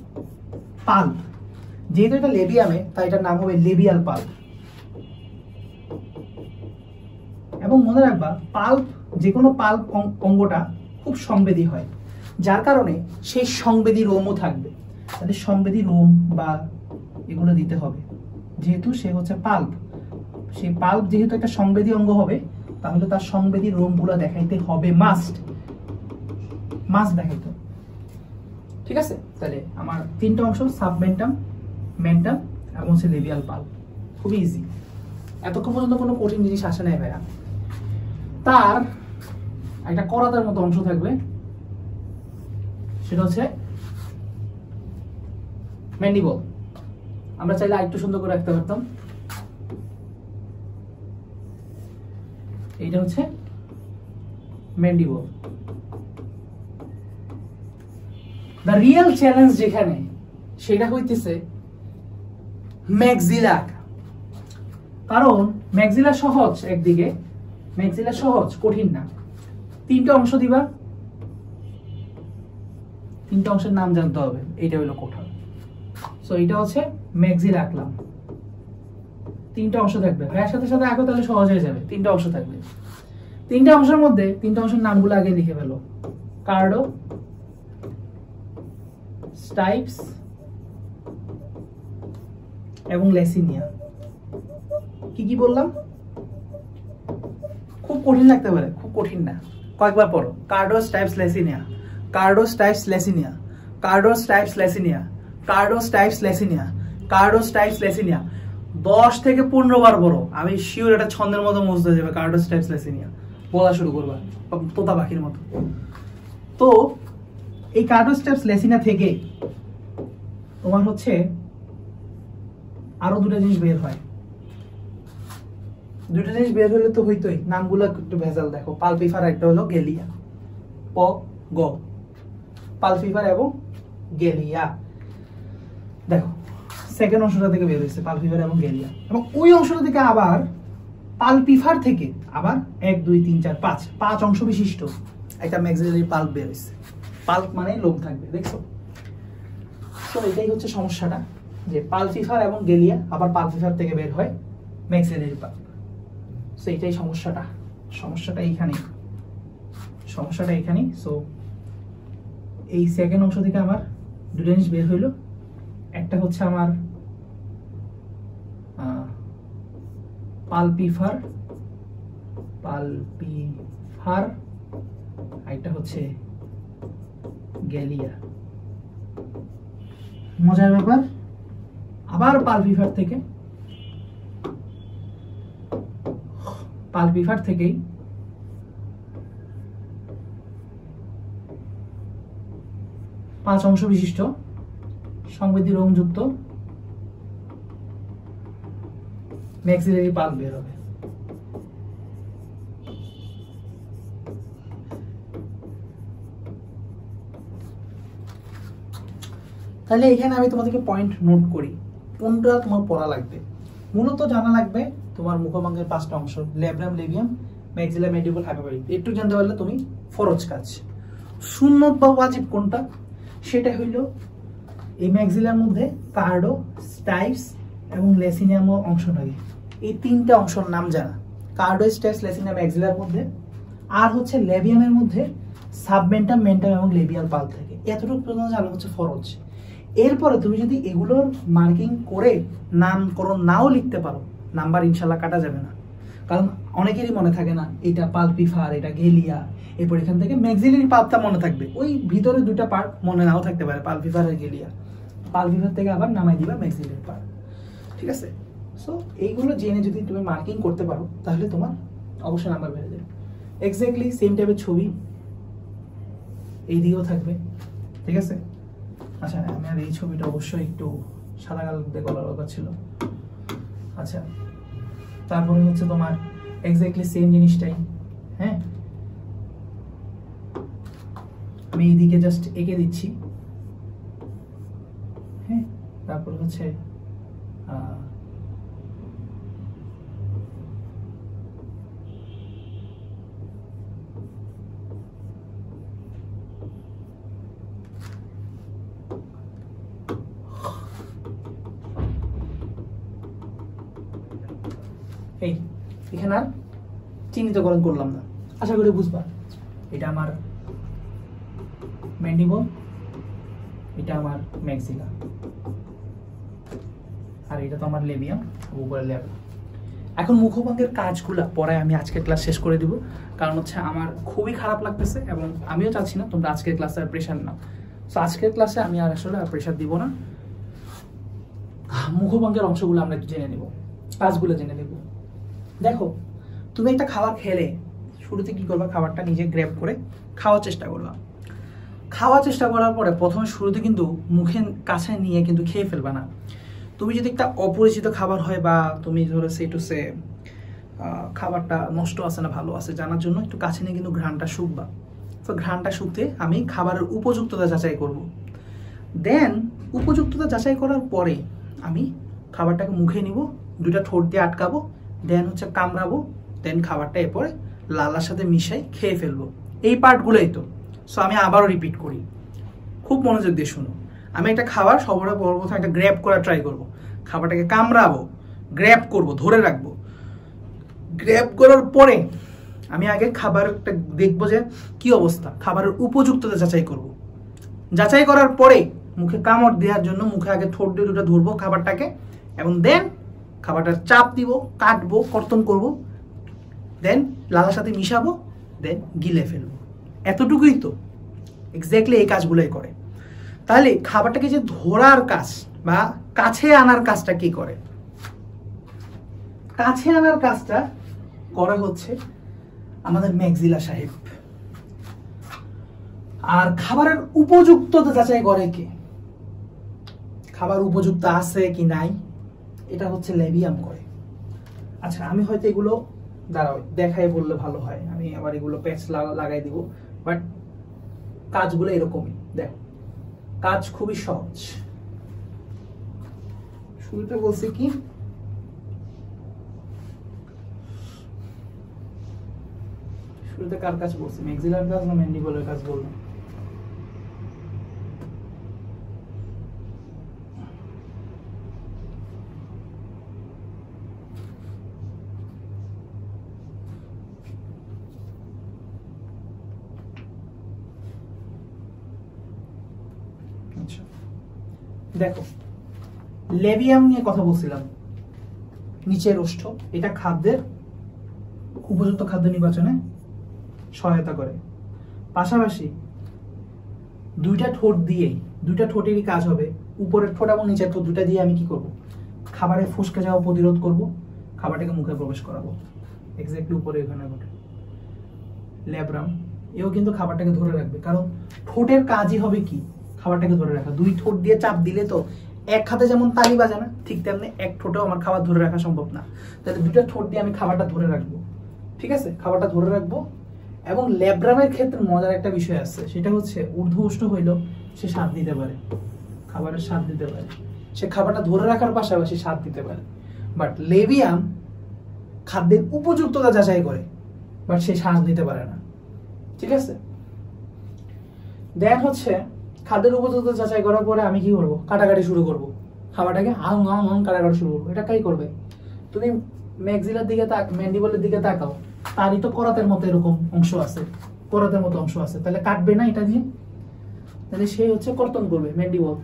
পাল্প। যেহেতু এটা লেবিয়ামে, তাই এটার নাম হবে লেবিয়াল পাল্প। এবং মনে রাখবা, পাল্প, যে কোনো পাল্প অঙ্গটা খুব সংবেদী হয়, যার কারণে সেই সংবেদী রোমও থাকবে। তাহলে সংবেদী রোম বা এগুলো দিতে হবে, যেহেতু সে হচ্ছে পাল্প। সেই পাল্প যেহেতু একটা সংবেদী অঙ্গ হবে, তাহলে তার সংবেদী রোমগুলো দেখাইতে হবে, মাস্ট দেখাইতে। ঠিক আছে, তাহলে আমার তিনটা অংশ, সাবমেন্টাম, মেন্টাম এবং হচ্ছে লেবিয়াল পাল্প। খুবই ইজি, এতক্ষণ পর্যন্ত কোনো কঠিন জিনিস আসে নাই ভাইয়া। তার একটা করাতের মতো অংশ থাকবে, সেটা হচ্ছে ম্যান্ডিবল। আমরা চাইলে আরেকটু সুন্দর করে রাখতে পারতাম। এইটা হচ্ছে ম্যান্ডিবল। দ্য রিয়েল চ্যালেঞ্জ যেখানে, সেটা হইতেছে ম্যাক্সিলা। কারণ ম্যাক্সিলা সহজ, একদিকে ম্যাক্সিলা সহজ, কঠিন না। তিনটা অংশ দিবা, তিনটা অংশের নাম জানতে হবে, এইটা হলো কঠিন। সো এটা হচ্ছে ম্যাক্সিলা আঁকলাম, তিনটা অংশ থাকবে। ভাইয়ের সাথে সাথে আঁকো, তাহলে সহজ হয়ে যাবে। তিনটা অংশ থাকবে, তিনটা অংশের মধ্যে তিনটা অংশের নামগুলো আগে লিখে ফেলো। কার্ডো, স্টাইপস এবং লেসিনিয়া। কি কি বললাম? খুব কঠিন লাগতে পারে, খুব কঠিন না, কয়েকবার পড়ো। কার্ডো, স্টাইপস, লেসিনিয়া, কার্ডো, স্টাইপস, লেসিনিয়া, কার্ডো, স্টাইপস, লেসিনিয়া, কার্ডো, স্টাইপস, লেসিনিয়া, কার্ডো, স্টাইপস, লেসিনিয়া। 10 থেকে 15 বার পড়ো, আমি শিওর এটা ছন্দের মতো মুখস্থ হয়ে যাবে। কার্ডো, স্টাইপস, লেসিনিয়া বলা শুরু করবা তোতা পাখির মতো। তো এই কার্ডো, স্টাইপস, লেসিনিয়া থেকে তোমার হচ্ছে আরো দুটো জিনিস বের হয়। দুটো জিনিস বের হলে তো হইতোই, নামগুলো একটু ভেজাল দেখো। পালপিফার, একটা হলো গেলিয়া, প গ, পালপিফার এবং গেলিয়া। দেখো সেকেন্ড অংশটা থেকে বের হয়েছে পালপিফার এবং গেলিয়া, এবং ওই অংশটা থেকে আবার পালপিফার থেকে আবার 1 2 3 4 5 অংশ বিশিষ্ট একটা ম্যাক্সিলারি পাল্প বের হয়েছে। পাল্প মানে লোম থাকবে, দেখছো? তো এটাই হচ্ছে সমস্যাটা, যে পালপিফার এবং গেলিয়া আবার পালপিফার থেকে বের হয় ম্যাক্সিলারি পাল্প। সো এটাই সমস্যাটা, সমস্যাটা এইখানেই, সমস্যাটা এইখানেই। সো এই সেকেন্ড অংশ থেকে আমার দুটো জিনিস বের হইলো। একটা হচ্ছে আমার পালপিফার, পালপিফার, একটা হচ্ছে গেলিয়া। মজার ব্যাপার, আবার পালপিফার থেকেই 5 অংশ বিশিষ্ট সংবেদী রোমযুক্ত ম্যাক্সিলারি পাল্প বের হবে। তাহলে এখানে আমি তোমাদেরকে পয়েন্ট নোট করি, কোনটা তোমার পড়া লাগবে। মূলত জানা লাগবে তোমার মুখভঙ্গের 5টা অংশ, ল্যাব্রাম, লেবিয়াম, ম্যাক্সিলা, ম্যান্ডিবল, হাইপোপারিক। একটু জানতে পারলে তুমি ফরজ কাজ। সুন্নত বা ওয়াজিব কোনটা, সেটা হইল এই ম্যাক্সিলার মধ্যে কার্ডো, স্টাইপস এবং লেসিনিয়াম অংশটাকে, এই 3টা অংশের নাম জানা। কার্ডো, স্টাইপস, লেসিনিয়াম ম্যাক্সিলার মধ্যে, আর হচ্ছে লেবিয়ামের মধ্যে সাবমেন্টাম, মেন্টাম এবং লেবিয়াল পাল্প থাকে। এতটুকু পর্যন্ত জানা হচ্ছে ফরজ। এরপরে তুমি যদি এগুলোর মার্কিং করে নামকরণ নাও লিখতে পারো, নাম্বার ইনশাল্লাহ কাটা যাবে না। কারণ অনেকেরই মনে থাকে না এটা পালপিফার, এটা গেলিয়া, এরপর এখান থেকে ম্যাক্সিলারি পাল্পটা মনে থাকবে, ওই ভিতরে 2টা পার্ট মনে নাও থাকতে পারে, পালপিফার আর গেলিয়া। পালপিফার থেকে আবার নামাই দিবা ম্যাক্সিলারি পার্ট, ঠিক আছে? সো এইগুলো জেনে যদি তুমি মার্কিং করতে পারো তাহলে তোমার অবশ্যই নাম্বার বেড়ে যাবে। এক্স্যাক্টলি সেম টাইপের ছবি এই দিকেও থাকবে, ঠিক আছে? আচ্ছা, আমার এই ছবিটা অবশ্যই একটু সাদা কালো দিয়ে করার দরকার ছিল। আচ্ছা, তারপরে হচ্ছে তোমার এক্স্যাক্টলি সেম জিনিসটাই, হ্যাঁ, আমি এইদিকে জাস্ট এঁকে দিচ্ছি, হ্যাঁ। তারপর হচ্ছে এই এখানে আর চিহ্নিতকরণ করলাম না, আশা করি বুঝবা। এটা আমার ম্যান্ডিবল, এটা আমার ম্যাক্সিলা, আর এটা তো আমার লেবিয়াম, উপরে ল্যাব। এখন মুখভঙ্গের কাজগুলো পরে আমি আজকের ক্লাস শেষ করে দিব, কারণ হচ্ছে আমার খুবই খারাপ লাগতেছে এবং আমিও চাচ্ছি না তোমরা আজকের ক্লাসে আর প্রেশার নাও। সো আজকের ক্লাসে আমি আর আসলে প্রেশার দিব না। মুখভঙ্গের অংশগুলো আমরা একটু জেনে নেব, কাজগুলো জেনে নেব। দেখো, তুমি একটা খাবার খেলে শুরুতে কি করবা, খাবারটা নিজে গ্র্যাব করে খাওয়ার চেষ্টা করবা। খাওয়ার চেষ্টা করার পরে প্রথমে শুরুতে কিন্তু মুখে কাছে নিয়ে কিন্তু খেয়ে ফেলবা না। তুমি যদি একটা অপরিচিত খাবার হয় বা তুমি ধরো সে খাবারটা নষ্ট আছে না ভালো আছে জানার জন্য একটু কাছে নিয়ে কিন্তু ঘ্রাণটা শুকবা। তো ঘ্রাণটা শুকতে আমি খাবারের উপযুক্ততা যাচাই করব। দেন উপযুক্ততা যাচাই করার পরে আমি খাবারটাকে মুখে নিব, 2টা ঠোঁট দিয়ে আটকাবো, দেন হচ্ছে কামড়াবো, দেন খাবারটা এরপরে লালার সাথে মিশাই খেয়ে ফেলবো। এই পার্টগুলোই তো। সো আমি আবারও রিপিট করি, খুব মনোযোগ দিয়ে শুনো। আমি একটা খাবার সবার প্রথমে একটা গ্র্যাব করা ট্রাই করব, খাবারটাকে কামড়াবো, গ্র্যাব করব, ধরে রাখবো। গ্র্যাব করার পরে আমি আগে খাবারটা দেখবো যে কি অবস্থা, খাবারের উপযুক্ততা যাচাই করব। যাচাই করার পরে মুখে কামড় দেওয়ার জন্য মুখে আগে ঠোঁট দিয়ে 2টা ধরবো খাবারটাকে, এবং দেন খাবারটার চাপ দিব, কাটবো, কর্তন করব, দেন লালার সাথে মিশাবো, দেন গিলে ফেলবো। এতটুকুই তো। এক্স্যাক্টলি এই কাজগুলোই করে। তাহলে খাবারটাকে যে ধরার কাজ বা কাছে আনার কাজটা কি করে, কাছে আনার কাজটা করে হচ্ছে আমাদের ম্যাক্সিলা সাহেব। আর খাবারের উপযুক্ততা যাচাই করে কে, খাবার উপযুক্ত আছে কি নাই এটা হচ্ছে লেবিয়াম করে। আচ্ছা, আমি হয়তো এগুলো দাঁড়াও দেখাই বললে ভালো হয়, আমি আবার এগুলো প্যাচ লাগাই দিব, বাট কাজগুলো এরকমই। দেখো, কাজ খুবই সহজ। শুরুতে বলছি কি, শুরুতে কার কাজ বলছি, ম্যাক্সিলার কাজ না ম্যান্ডিবলের কাজ বললাম? দেখো, লেবিয়াম নিয়ে কথা বলছিলাম, নিচের ওষ্ঠ, এটা খাদ্যের উপযুক্ত খাদ্য নির্বাচনে সহায়তা করে। পাশাপাশি 2টা ঠোঁট দিয়েই, 2টা ঠোঁটেরই কাজ হবে, উপরের ঠোঁট এবং নিচের ঠোঁট 2টা দিয়ে আমি কি করব, খাবারের ফসকে যাওয়া প্রতিরোধ করব, খাবারটাকে মুখে প্রবেশ করাবো। এক্স্যাক্টলি উপরে এখানে ঘটে ল্যাব্রাম, এও কিন্তু খাবারটাকে ধরে রাখবে, কারণ ঠোঁটের কাজই হবে কি, খাবারটাকে ধরে রাখা। দুই ঠোঁট দিয়ে চাপ দিলে তো এক হাতে যেমন তালি বাজে না, ঠিক তেমনি এক ঠোঁটেও আমার খাবার ধরে রাখা সম্ভব না। তাহলে দুইটা ঠোঁট দিয়ে আমি খাবারটা ধরে রাখবো, ঠিক আছে? খাবারটা ধরে রাখবো। এবং ল্যাব্রামের ক্ষেত্রে মজার একটা বিষয় আছে, সেটা হচ্ছে ঊর্ধ্ব ওষ্ঠ হইলেও সে স্বাদ দিতে পারে, খাবারের স্বাদ দিতে পারে, সে খাবারটা ধরে রাখার পাশাপাশি স্বাদ দিতে পারে। বাট লেবিয়াম খাদ্যের উপযুক্ততা যাচাই করে, বাট সে শ্বাস দিতে পারে না, ঠিক আছে? দেন হচ্ছে খাদ্যের উপযুক্ততা যাচাই করার পরে আমি কি করবো? কাটাকাটি শুরু করব, খাবারটাকে আম আম আম কাটাকাটি শুরু করবো। এটা কাই করবে? তুমি ম্যাক্সিলার দিকে ম্যান্ডিবলের দিকে তাকাও, তারই তো করাতের মতো এরকম অংশ আছে, করাতের মতো অংশ আছে, তাহলে কাটবে না এটা দিয়ে? তাহলে সে হচ্ছে কর্তন করবে ম্যান্ডিবল,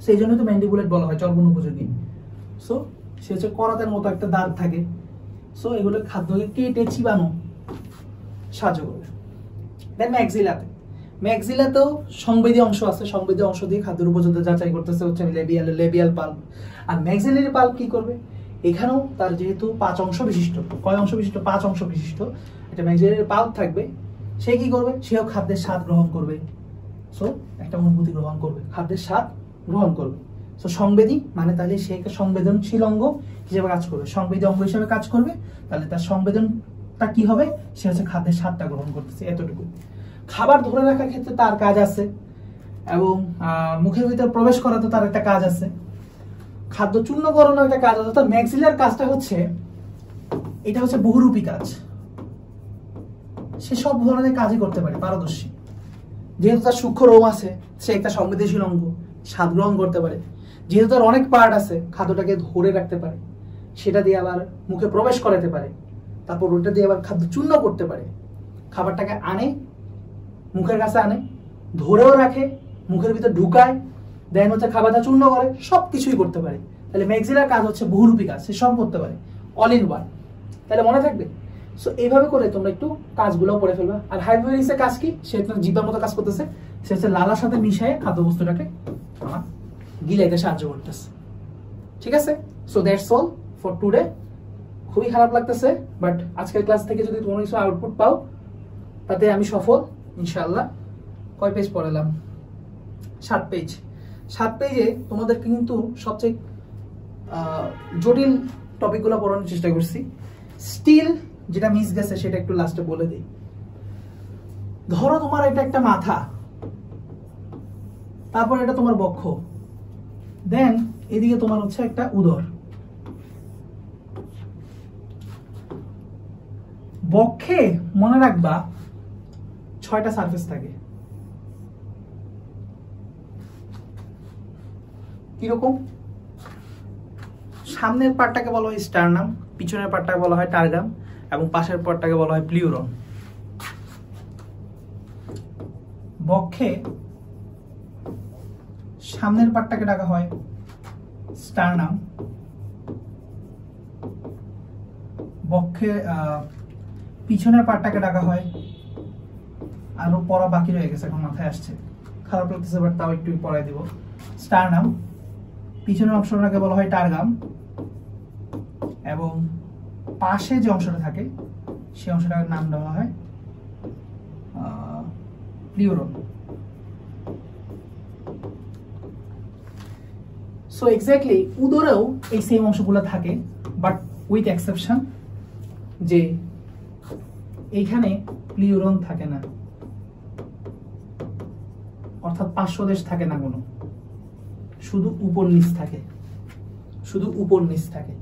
সেই জন্য তো ম্যান্ডিবুলেট বলা হয় চর্বণ উপযোগী। সো সে হচ্ছে করাতের মতো একটা দাঁত থাকে, সো এগুলো খাদ্যকে কেটে চিবানো সাহায্য করবে। দেন ম্যাক্সিলাতেও সংবেদী অংশ আছে, সংবেদী অংশ দিয়ে খাদ্যের উপযুক্ত যাচাই করতেছে হচ্ছে লেবিয়াল পাল্প। আর ম্যাক্সিলারি পাল্প কি করবে? এখানেও তার যেহেতু 5 অংশ বিশিষ্ট, কয় অংশ বিশিষ্ট? 5 অংশ বিশিষ্ট একটা ম্যাক্সিলারি পাল্প থাকবে। সে কি করবে? সেও খাদ্যের স্বাদ গ্রহণ করবে, সো একটা অনুভূতি গ্রহণ করবে, খাদ্যের স্বাদ গ্রহণ করবে। সো সংবেদী মানে তাহলে সে একটা সংবেদনশীল অঙ্গ হিসেবে কাজ করবে, সংবেদী অঙ্গ হিসেবে কাজ করবে। তাহলে তার সংবেদনটা কি হবে? সে হচ্ছে খাদ্যের স্বাদটা গ্রহণ করতেছে, এতটুকু। খাবার ধরে রাখার ক্ষেত্রে তার কাজ আছে, এবং মুখের ভিতরে প্রবেশ করাতে তার একটা কাজ আছে, খাদ্য চূর্ণ করানোর একটা কাজ আছে। তার ম্যাক্সিলার কাজটা হচ্ছে, এটা হচ্ছে বহুরূপী কাজ, সে সব ধরনের কাজই করতে পারে, পারদর্শী। যেহেতু তার সূক্ষ্ম রোম আছে, সে একটা সংবেদনশীল অঙ্গ, স্বাদ গ্রহণ করতে পারে। যেহেতু তার অনেক পার্ট আছে, খাদ্যটাকে ধরে রাখতে পারে, সেটা দিয়ে আবার মুখে প্রবেশ করাতে পারে, তারপর ওটা দিয়ে আবার খাদ্য চূর্ণ করতে পারে, খাবারটাকে আনে মুখের কাছে আনে, ধরেও রাখে, মুখের ভিতরে ঢুকায়, দেন হচ্ছে খাবারটা চূর্ণ করে, সব কিছুই করতে পারে। তাহলে ম্যাক্সিলার কাজ হচ্ছে বহুরূপী কাজ, সে সব করতে পারে, অল ইন ওয়ান। তাহলে মনে থাকবে। সো এইভাবে করে তোমরা একটু কাজগুলো পড়ে ফেলবা। আর হাইপোথ্যালামাসের কাজ কি? সে তোমার জিহ্বার মতো কাজ করতেছে, সে হচ্ছে লালার সাথে মিশিয়ে খাদ্যবস্তুটাকে আমার গিলাইতে সাহায্য করতেছে, ঠিক আছে? So that's all for today. খুবই খারাপ লাগতেছে, বাট আজকের ক্লাস থেকে যদি কোনো কিছু আউটপুট পাও তাতে আমি সফল ইনশাআল্লাহ। কয় পেজ পড়ালাম? 7 পেজ। 7 পেজে তোমাদেরকে কিন্তু সবচেয়ে জটিল টপিকগুলো পড়ানোর চেষ্টা করছি। স্টিল যেটা মিস গেছে সেটা একটু লাস্টে বলে দিই। ধরো তোমার এটা একটা মাথা, তারপর এটা তোমার বক্ষ, দেন এদিকে তোমার হচ্ছে একটা উদর। বক্ষে মনে রাখবা 6টা সারফেস থাকে। কিরকম? সামনের পার্টটাকে বলা হয় স্টার্নাম, পিছনের পার্টটাকে বলা হয় টার্গাম, এবং পাশের পার্টটাকে বলা হয় প্লিউরন। বক্ষে সামনের পার্টটাকে ডাকা হয় স্টার্নাম, বক্ষে পিছনের পার্টটাকে ডাকা হয়, আরো পড়া বাকি রয়ে গেছে, এখন মাথায় আসছে, খারাপ লাগতেছে, বাট তাও একটু পড়াই দিব। স্টার্নাম, পিছনের অংশটাকে বলা হয় টার্গাম, এবং পাশে যে অংশটা থাকে সেই অংশটার নাম দেওয়া হয় প্লিউরন। সো এক্স্যাক্টলি উদরেও এই সেম অংশগুলো থাকে, বাট উইথ এক্সেপশন যে এইখানে প্লিউরন থাকে না, অর্থাৎ পার্শ্বদেশ থাকে না কোনো, শুধু উপর নিচ থাকে, শুধু উপর নিচ থাকে,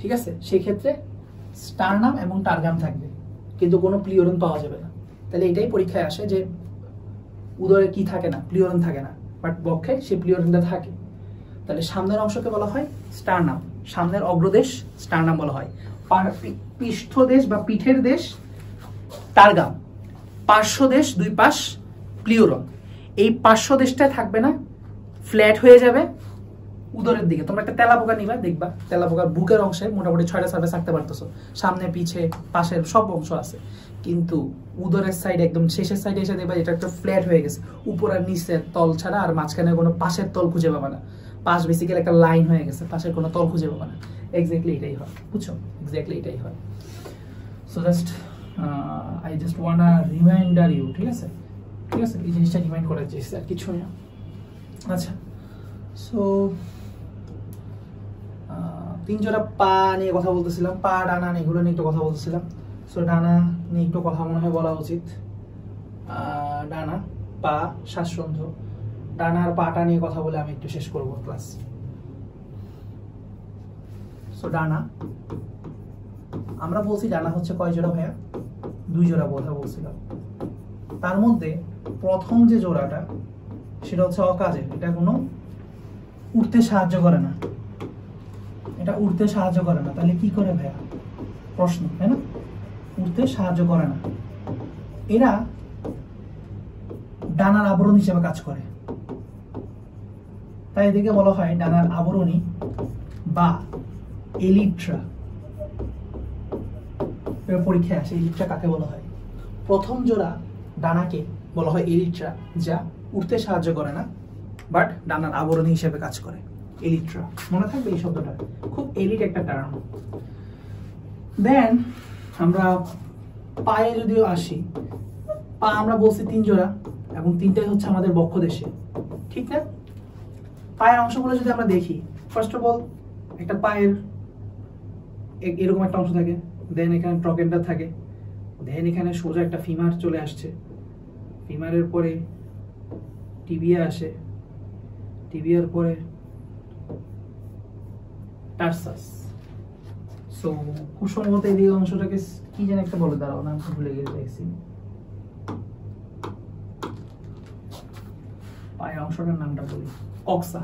ঠিক আছে? সেই ক্ষেত্রে স্টার্নাম এবং টার্গাম থাকবে, কিন্তু কোনো প্লিউরন পাওয়া যাবে না। তাহলে এটাই পরীক্ষায় আসে যে উদরে কি থাকে না? প্লিউরন থাকে না, বাট বক্ষে সেই প্লিউরনটা থাকে। তাহলে সামনের অংশকে বলা হয় স্টার্নাম, সামনের অগ্রদেশ স্টার্নাম বলা হয়, পৃষ্ঠদেশ বা পিঠের দেশ টার্গাম, পার্শ্বদেশ দুই পাশ প্লিউরন। এই পার্শ্বদেশটা থাকবে না, ফ্ল্যাট হয়ে যাবে উদরের দিকে। তোমরা একটা তেলাপোকা নিবা, দেখবা তেলাপোকার বুকের অংশে মোটামুটি 6টা সার্ফেস থাকতে পারতেছো, সামনে পিছে পাশের সব অংশ আছে, কিন্তু উদরের সাইড একদম শেষের সাইডে এসে দেখবা এটা একটা ফ্ল্যাট হয়ে গেছে, উপর আর নিচের তল ছাড়া আর মাঝখানে কোনো পাশের তল খুঁজে পাবা না, পাশ বেসিক্যালি একটা লাইন হয়ে গেছে, পাশের কোনো তল খুঁজে পাবা না। এক্স্যাক্টলি এটাই হয়, বুঝছো? এক্স্যাক্টলি এটাই হয়। So just I just want reminder you, ঠিক আছে? ঠিক আছে, এই জিনিসটা রিমাইন্ড করার চেয়েছি, আর কিছু না। আচ্ছা, সো 3 জোড়া পা নিয়ে কথা বলতেছিলাম, পা ডানা এগুলো নিয়ে একটু কথা বলতেছিলাম। সো ডানা নিয়ে একটু কথা মনে হয় বলা উচিত। ডানা, পা, শ্বাসরন্ধ্র, ডানা আর পাটা নিয়ে কথা বলে আমি একটু শেষ করব ক্লাস। সো ডানা, আমরা বলছি ডানা হচ্ছে কয় জোড়া ভাইয়া? 2 জোড়া কথা বলছিলাম। তার মধ্যে প্রথম যে জোড়াটা সেটা হচ্ছে অকাজের, এটা কোনো উঠতে সাহায্য করে না, এটা উঠতে সাহায্য করে না। তাহলে কি করে ভাইয়া? প্রশ্ন, তাই না? উঠতে সাহায্য করে না। এরা ডানার আবরণ হিসেবে কাজ করে, তাই এদিকে বলা হয় ডানার আবরণী বা এলিট্রা। পরীক্ষায় আসে এলিট্রা কাকে বলা হয়? প্রথম জোড়া ডানাকে বলা হয় এলিট্রা, যা উঠতে সাহায্য করে না বাট ডানার আবরণী হিসেবে কাজ করে। এলিট্রা মনে থাকবে এই শব্দটা, খুব এলিট একটা টার্ম। দেন আমরা পায়ে যদিও আসি, পা আমরা বলছি 3 জোড়া এবং 3টাই হচ্ছে আমাদের বক্ষদেশে, ঠিক না? পায়ের অংশগুলো যদি আমরা দেখি, ফার্স্ট অফ অল একটা পায়ের এরকম একটা অংশ থাকে, দেন এখানে ট্রকেন্টার থাকে, দেন এখানে সোজা একটা ফিমার চলে আসছে, ফিমারের পরে টিবিয়া আসে, টিবিয়ার পরে টার্সাস। সো খুব সম্ভবত এই অংশটাকে কি যেন একটা বলে, দাঁড়াও নাম ভুলে গেছি, পায়ের অংশটার নামটা বলি, কক্সা।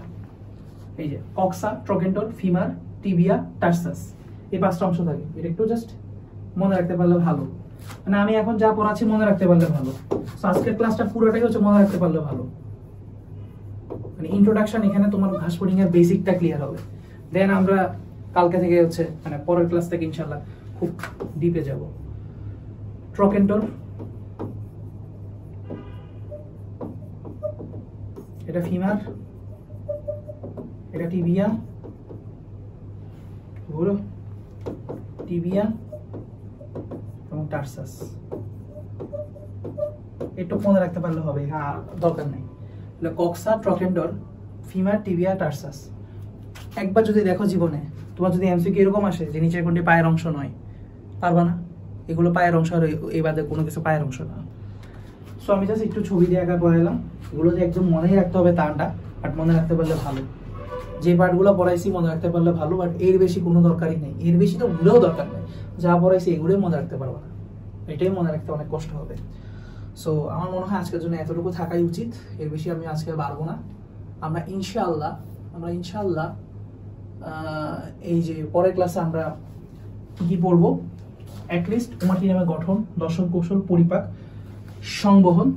এই যে কক্সা, ট্রকেন্টর, ফিমার, টিবিয়া, টার্সাস, এই 5টা অংশ থাকে। এটা একটু জাস্ট মনে রাখতে পারলে ভালো, মানে আমি এখন যা পড়াচ্ছি মনে রাখতে পারলে ভালো। সো আজকের ক্লাসটা পুরোটাই হচ্ছে মনে রাখতে পারলে ভালো, মানে ইন্ট্রোডাকশন, এখানে তোমার ঘাস ফোডিং এর বেসিকটা ক্লিয়ার হবে। দেন আমরা কালকে থেকে হচ্ছে মানে পরের ক্লাস থেকে ইনশাআল্লাহ খুব ডিপে যাব। ট্রকেন্টর, এটা ফিমার, এটা টিবিয়া, বলো টিবিয়া এবং টার্সাস। একটু মনে রাখতে পারলে হবে, হ্যাঁ দরকার নেই। কক্সা, ট্রকেন্টর, ফিমার, টিবিয়া, টার্সাস। একবার যদি দেখো জীবনে, তোমার যদি এমসিকিউ এরকম আসে যে নিচের কোনটি পায়ের অংশ নয়, পারবা না। এগুলো পায়ের অংশ, আর এই বাদে কোনো কিছু পায়ের অংশ না। সো আমি জাস্ট একটু ছবি দিয়ে একা পড়াইলাম, এগুলো যে একদম মনেই রাখতে হবে তা না, বাট মনে রাখতে পারলে ভালো। যে পার্টগুলো পড়াইছি মনে রাখতে পারলে ভালো, বাট এর বেশি কোনো দরকারই নেই, এর বেশি তো ভুলেও দরকার নেই। যা পড়াইছি এগুলোই মনে রাখতে পারবো না, এটাই মনে রাখতে অনেক কষ্ট হবে। সো আমার মনে হয় আজকের জন্য এতটুকু থাকাই উচিত, এর বেশি আমি আজকে পারবো না। আমরা ইনশাআল্লাহ এই যে পরের ক্লাসে আমরা কি পড়বো, অ্যাটলিস্ট উমাটি নামে গঠন, দর্শন কৌশল, পরিপাক, সংবহন,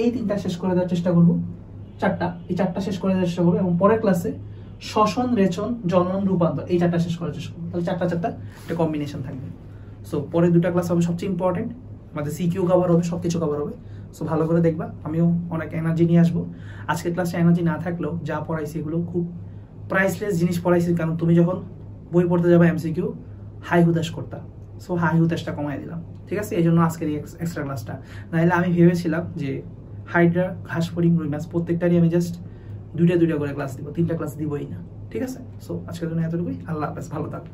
এই 3টা শেষ করে দেওয়ার চেষ্টা করবো। 4টা শেষ করে দেওয়ার চেষ্টা করবো, এবং পরের ক্লাসে শ্বসন, রেচন, জনন, রূপান্তর, এই 4টা শেষ করার চেষ্টা করবো। তাহলে 4টা একটা কম্বিনেশন থাকবে। সো পরের 2টা ক্লাস হবে সবচেয়ে ইম্পর্টেন্ট, আমাদের সিকিউ কভার হবে, সবকিছু কভার হবে। সো ভালো করে দেখবা, আমিও অনেক এনার্জি নিয়ে আসবো। আজকের ক্লাসে এনার্জি না থাকলেও যা পড়াইছি এগুলো খুব প্রাইসলেস জিনিস পড়াইছি, কারণ তুমি যখন বই পড়তে যাবে এমসিকিউ হাই হুতাশ করতা, সো হাই হুতাশটা কমাই দিলাম, ঠিক আছে? এই জন্য আজকের এই এক্সট্রা ক্লাসটা। নাহলে আমি ভেবেছিলাম যে হাইড্রা, ঘাস ফড়িং, রুই মাছ প্রত্যেকটারই আমি জাস্ট 2টা করে ক্লাস দিব, 3টা ক্লাস দিবই না, ঠিক আছে? সো আজকের জন্য এতটুকুই। আল্লাহ হাফেজ, ভালো থাকো।